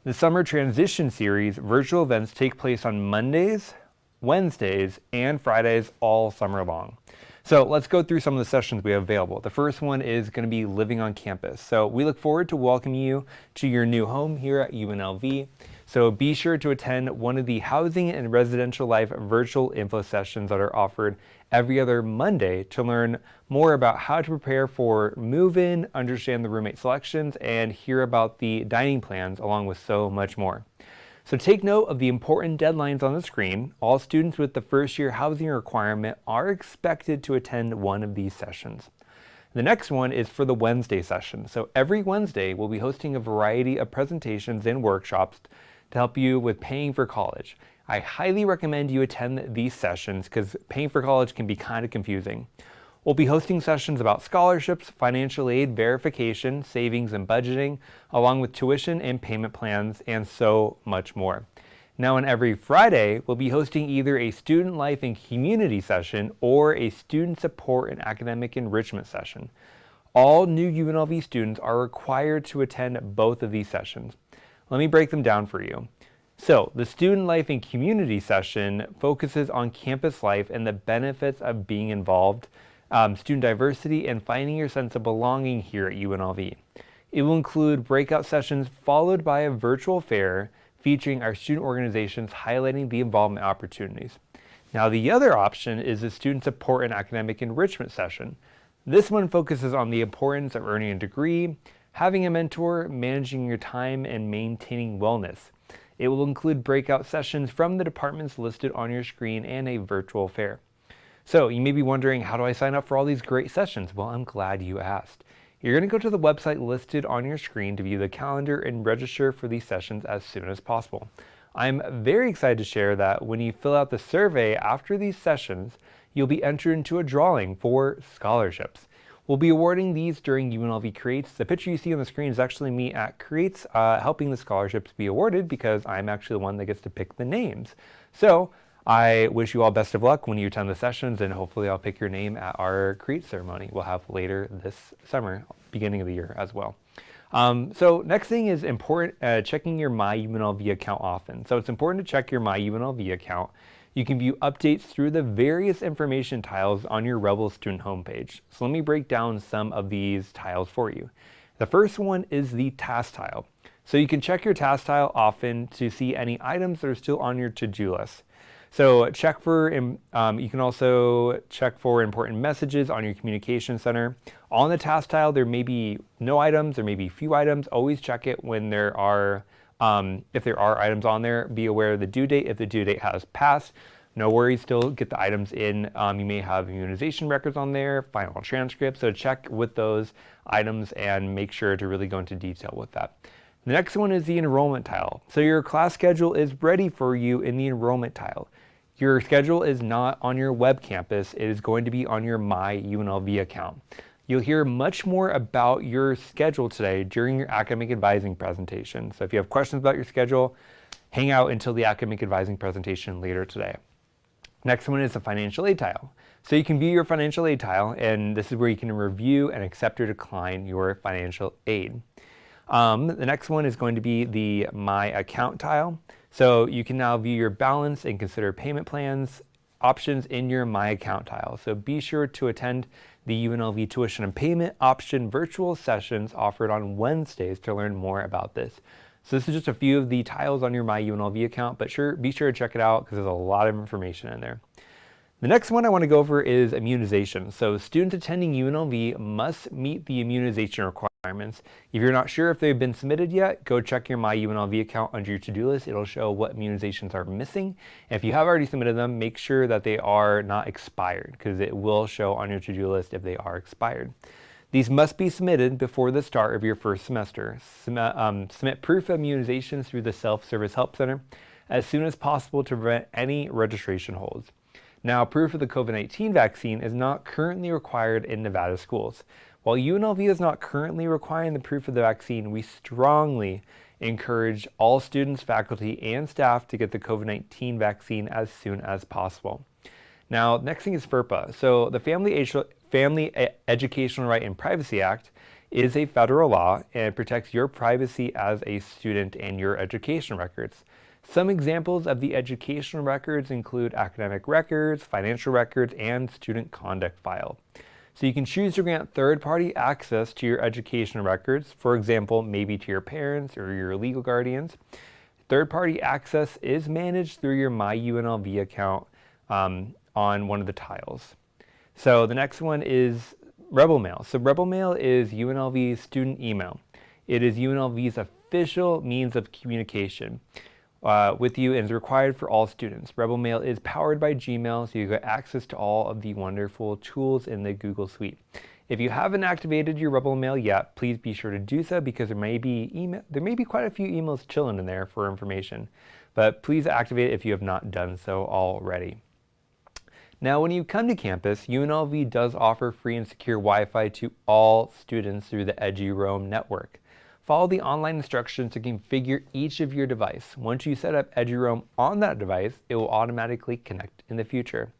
The Summer Transition Series virtual events take place on Mondays, Wednesdays, and Fridays all summer long. So let's go through some of the sessions we have available. The first one is going to be Living on Campus. So we look forward to welcoming you to your new home here at UNLV. So be sure to attend one of the Housing and Residential Life virtual info sessions that are offered every other Monday to learn more about how to prepare for move-in, understand the roommate selections, and hear about the dining plans, along with so much more. So take note of the important deadlines on the screen. All students with the first year housing requirement are expected to attend one of these sessions. The next one is for the Wednesday session. So every Wednesday, we'll be hosting a variety of presentations and workshops to help you with paying for college. I highly recommend you attend these sessions because paying for college can be kind of confusing. We'll be hosting sessions about scholarships, financial aid, verification, savings and budgeting, along with tuition and payment plans, and so much more. Now on every Friday, we'll be hosting either a student life and community session or a student support and academic enrichment session. All new UNLV students are required to attend both of these sessions. Let me break them down for you. So the Student Life and Community session focuses on campus life and the benefits of being involved, student diversity, and finding your sense of belonging here at UNLV. It will include breakout sessions followed by a virtual fair featuring our student organizations highlighting the involvement opportunities. Now the other option is the Student Support and Academic Enrichment session. This one focuses on the importance of earning a degree, having a mentor, managing your time, and maintaining wellness. It will include breakout sessions from the departments listed on your screen and a virtual fair. So you may be wondering, how do I sign up for all these great sessions? Well, I'm glad you asked. You're going to go to the website listed on your screen to view the calendar and register for these sessions as soon as possible. I'm very excited to share that when you fill out the survey after these sessions, you'll be entered into a drawing for scholarships. We'll be awarding these during UNLV Creates. The picture you see on the screen is actually me at Creates helping the scholarships be awarded because I'm actually the one that gets to pick the names. So I wish you all best of luck when you attend the sessions, and hopefully I'll pick your name at our Creates ceremony we'll have later this summer, beginning of the year as well. So next thing is important, checking your My UNLV account often. So it's important to check your My UNLV account. You can view updates through the various information tiles on your Rebel student homepage. So let me break down some of these tiles for you. The first one is the task tile. So you can check your task tile often to see any items that are still on your to-do list. So check for, you can also check for important messages on your communication center. On the task tile, there may be no items, there may be few items. Always check it when there are, if there are items on there. Be aware of the due date. If the due date has passed, no worries, still get the items in. You may have immunization records on there, final transcripts. So check with those items and make sure to really go into detail with that. The next one is the enrollment tile. So your class schedule is ready for you in the enrollment tile. Your schedule is not on your web campus, it is going to be on your My UNLV account. You'll hear much more about your schedule today during your academic advising presentation. So if you have questions about your schedule, hang out until the academic advising presentation later today. Next one is the financial aid tile. So you can view your financial aid tile, and this is where you can review and accept or decline your financial aid. The next one is going to be the My Account tile. So you can now view your balance and consider payment plans options in your My Account tile. So be sure to attend the UNLV tuition and payment option virtual sessions offered on Wednesdays to learn more about this. So this is just a few of the tiles on your My UNLV account, but be sure to check it out because there's a lot of information in there. The next one I want to go over is immunization. So students attending UNLV must meet the immunization requirements. If you're not sure if they've been submitted yet, go check your My UNLV account under your to-do list. It'll show what immunizations are missing. If you have already submitted them, make sure that they are not expired because it will show on your to-do list if they are expired. These must be submitted before the start of your first semester. Submit proof of immunizations through the Self-Service Help Center as soon as possible to prevent any registration holds. Now, proof of the COVID-19 vaccine is not currently required in Nevada schools. While UNLV is not currently requiring the proof of the vaccine, we strongly encourage all students, faculty, and staff to get the COVID-19 vaccine as soon as possible. Now, next thing is FERPA. So the Family Educational Right and Privacy Act is a federal law and it protects your privacy as a student and your education records. Some examples of the educational records include academic records, financial records, and student conduct file. So you can choose to grant third-party access to your educational records, for example, maybe to your parents or your legal guardians. Third-party access is managed through your My UNLV account on one of the tiles. So the next one is Rebel Mail. So Rebel Mail is UNLV's student email. It is UNLV's official means of communication with you and is required for all students. Rebel Mail is powered by Gmail, so you get access to all of the wonderful tools in the Google Suite. If you haven't activated your Rebel Mail yet, please be sure to do so because there may be quite a few emails chilling in there for information. But please activate it if you have not done so already. Now, when you come to campus, UNLV does offer free and secure Wi-Fi to all students through the EduRoam network. Follow the online instructions to configure each of your device. Once you set up EduRoam on that device, it will automatically connect in the future.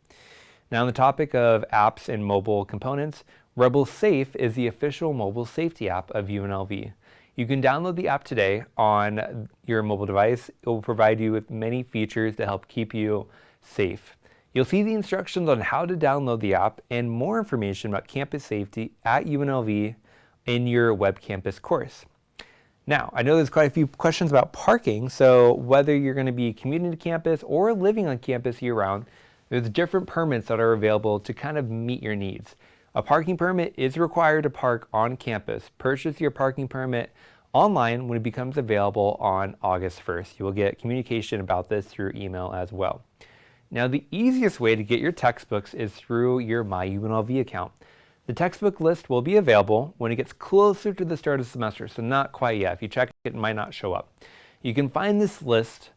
Now, on the topic of apps and mobile components, Rebel Safe is the official mobile safety app of UNLV. You can download the app today on your mobile device. It will provide you with many features to help keep you safe. You'll see the instructions on how to download the app and more information about campus safety at UNLV in your web campus course. Now, I know there's quite a few questions about parking, so whether you're going to be commuting to campus or living on campus year-round, there's different permits that are available to kind of meet your needs. A parking permit is required to park on campus. Purchase your parking permit online when it becomes available on August 1st. You will get communication about this through email as well. Now, the easiest way to get your textbooks is through your My UNLV account. The textbook list will be available when it gets closer to the start of the semester, so not quite yet. If you check it, it might not show up. You can find this list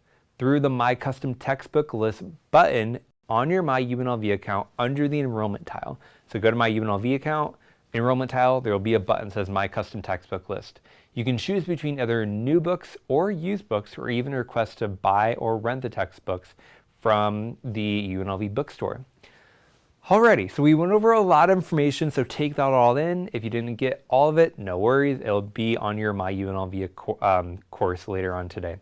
through the My Custom Textbook List button on your My UNLV account under the enrollment tile. So go to My UNLV account, enrollment tile, there will be a button that says My Custom Textbook List. You can choose between either new books or used books, or even request to buy or rent the textbooks from the UNLV bookstore. Alrighty, so we went over a lot of information, so take that all in. If you didn't get all of it, no worries. It'll be on your My UNLV course later on today.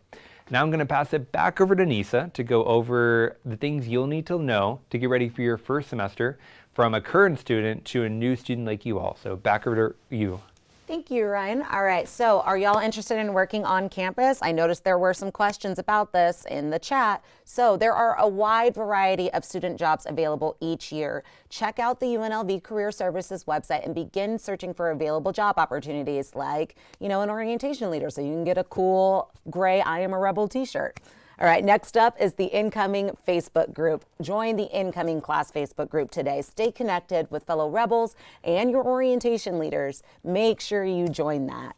Now I'm going to pass it back over to Nisa to go over the things you'll need to know to get ready for your first semester from a current student to a new student like you all. So back over to you. Thank you, Ryan. All right, so are y'all interested in working on campus? I noticed there were some questions about this in the chat. So there are a wide variety of student jobs available each year. Check out the UNLV Career Services website and begin searching for available job opportunities like, an orientation leader, so you can get a cool gray I Am a Rebel t-shirt. All right, next up is the incoming Facebook group. Join the incoming class Facebook group today. Stay connected with fellow rebels and your orientation leaders. Make sure you join that.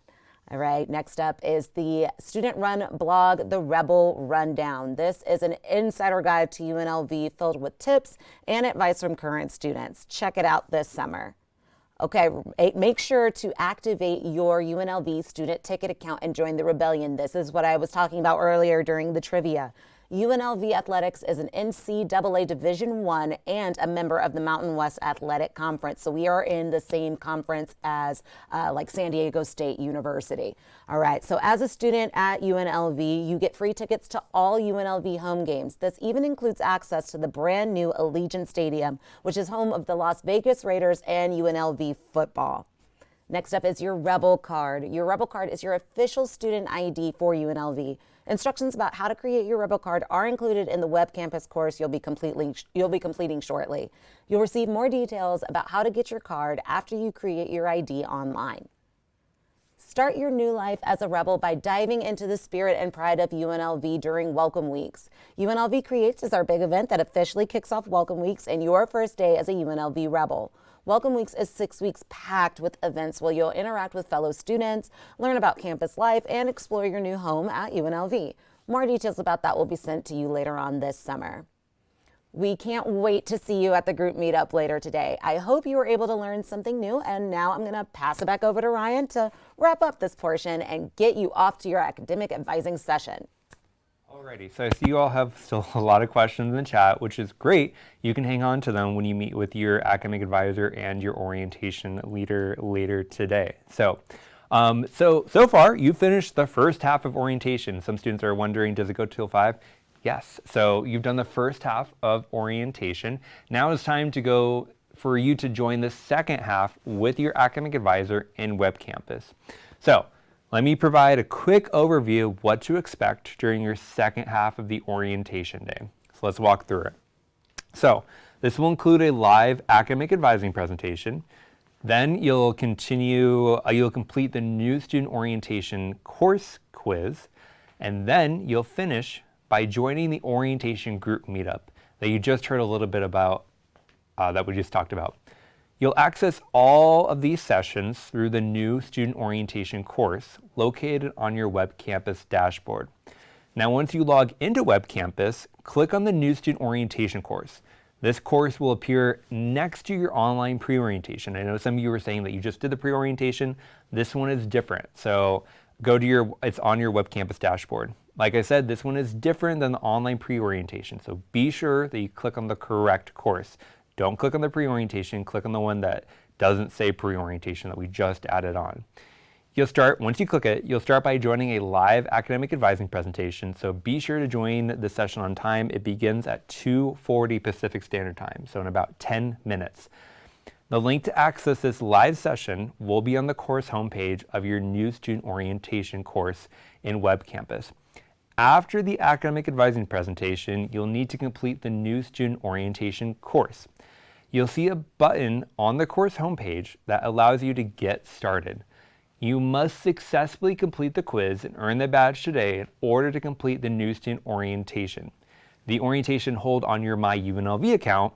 All right, next up is the student-run blog, The Rebel Rundown. This is an insider guide to UNLV filled with tips and advice from current students. Check it out this summer. Okay, make sure to activate your UNLV student ticket account and join the rebellion. This is what I was talking about earlier during the trivia. UNLV Athletics is an NCAA Division I and a member of the Mountain West Athletic Conference. So we are in the same conference as like San Diego State University. All right, so as a student at UNLV, you get free tickets to all UNLV home games. This even includes access to the brand new Allegiant Stadium, which is home of the Las Vegas Raiders and UNLV football. Next up is your Rebel Card. Your Rebel Card is your official student ID for UNLV. Instructions about how to create your Rebel Card are included in the web campus course you'll be completing shortly. You'll receive more details about how to get your card after you create your ID online. Start your new life as a rebel by diving into the spirit and pride of UNLV during Welcome Weeks. UNLV Creates is our big event that officially kicks off Welcome Weeks and your first day as a UNLV rebel. Welcome Weeks is 6 weeks packed with events where you'll interact with fellow students, learn about campus life, and explore your new home at UNLV. More details about that will be sent to you later on this summer. We can't wait to see you at the group meetup later today. I hope you were able to learn something new, and now I'm going to pass it back over to Ryan to wrap up this portion and get you off to your academic advising session. Alrighty, so I see you all have still a lot of questions in the chat, which is great. You can hang on to them when you meet with your academic advisor and your orientation leader later today. So far you've finished the first half of orientation. Some students are wondering, does it go till 5? Yes, so you've done the first half of orientation. Now it's time to go for you to join the second half with your academic advisor in Web Campus. So let me provide a quick overview of what to expect during your second half of the orientation day. So let's walk through it. So this will include a live academic advising presentation. Then you'll complete the new student orientation course quiz, and then you'll finish by joining the orientation group meetup that you just heard a little bit about, that we just talked about. You'll access all of these sessions through the new student orientation course located on your Web Campus dashboard. Now, once you log into Web Campus, click on the new student orientation course. This course will appear next to your online pre-orientation. I know some of you were saying that you just did the pre-orientation. This one is different. So go to it's on your Web Campus dashboard. Like I said, this one is different than the online pre-orientation. So be sure that you click on the correct course. Don't click on the pre-orientation, click on the one that doesn't say pre-orientation that we just added on. Once you click it, you'll start by joining a live academic advising presentation. So be sure to join the session on time. It begins at 2:40 Pacific Standard Time, so in about 10 minutes. The link to access this live session will be on the course homepage of your new student orientation course in Web Campus. After the academic advising presentation, you'll need to complete the new student orientation course. You'll see a button on the course homepage that allows you to get started. You must successfully complete the quiz and earn the badge today in order to complete the new student orientation. The orientation hold on your My UNLV account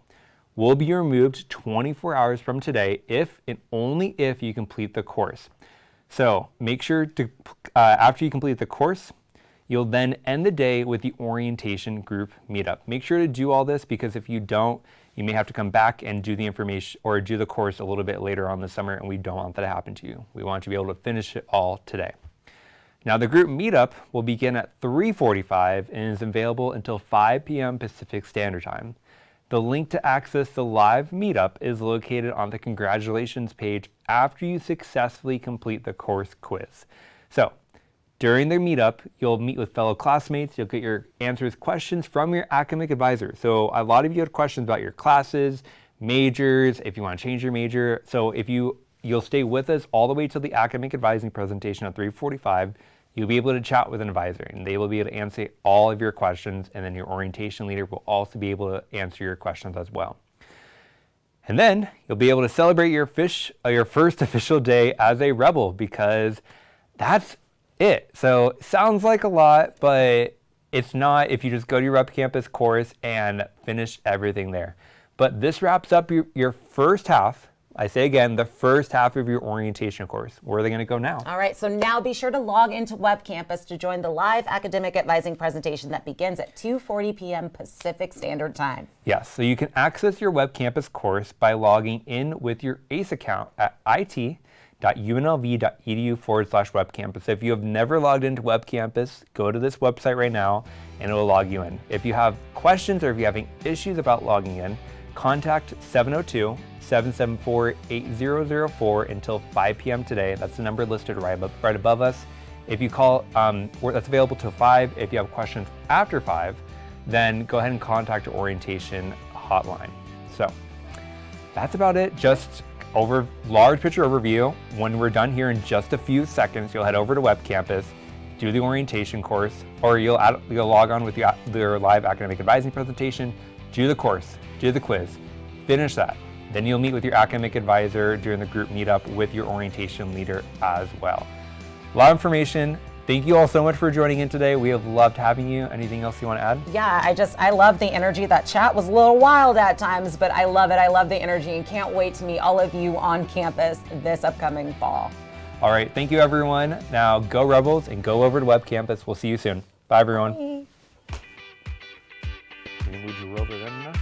will be removed 24 hours from today if and only if you complete the course. So make sure to, after you complete the course, You'll then end the day with the orientation group meetup. Make sure to do all this because if you don't, you may have to come back and do the information or do the course a little bit later on this summer, and we don't want that to happen to you. We want you to be able to finish it all today. Now the group meetup will begin at 3:45 and is available until 5 p.m. Pacific Standard Time. The link to access the live meetup is located on the congratulations page after you successfully complete the course quiz. So during the meetup, you'll meet with fellow classmates. You'll get your answers, questions from your academic advisor. So a lot of you had questions about your classes, majors, if you want to change your major. So if you'll stay with us all the way till the academic advising presentation at 3:45. You'll be able to chat with an advisor and they will be able to answer all of your questions, and then your orientation leader will also be able to answer your questions as well. And then you'll be able to celebrate your first official day as a Rebel, because that's it. So it sounds like a lot, but it's not if you just go to your Rep Campus course and finish everything there. But this wraps up your first half. I say again, the first half of your orientation course. Where are they going to go now? All right, so now be sure to log into Web Campus to join the live academic advising presentation that begins at 2:40 p.m. Pacific Standard Time. Yes, so you can access your Web Campus course by logging in with your ACE account at it.unlv.edu/webcampus. If you have never logged into Web Campus, go to this website right now and it will log you in. If you have questions or if you're having issues about logging in, contact 702-774-8004 until 5 p.m. today. That's the number listed right above us. If you call, that's available till 5. If you have questions after 5, then go ahead and contact your orientation hotline. So that's about it. Just large picture overview. When we're done here in just a few seconds, you'll head over to Web Campus, do the orientation course, or you'll log on with your live academic advising presentation, do the course, do the quiz, finish that. Then you'll meet with your academic advisor during the group meetup with your orientation leader as well. A lot of information. Thank you all so much for joining in today. We have loved having you. Anything else you want to add? Yeah, I love the energy. That chat was a little wild at times, but I love it. I love the energy and can't wait to meet all of you on campus this upcoming fall. All right, thank you everyone. Now go Rebels and go over to Web Campus. We'll see you soon. Bye everyone. Bye. Would you rub it in there?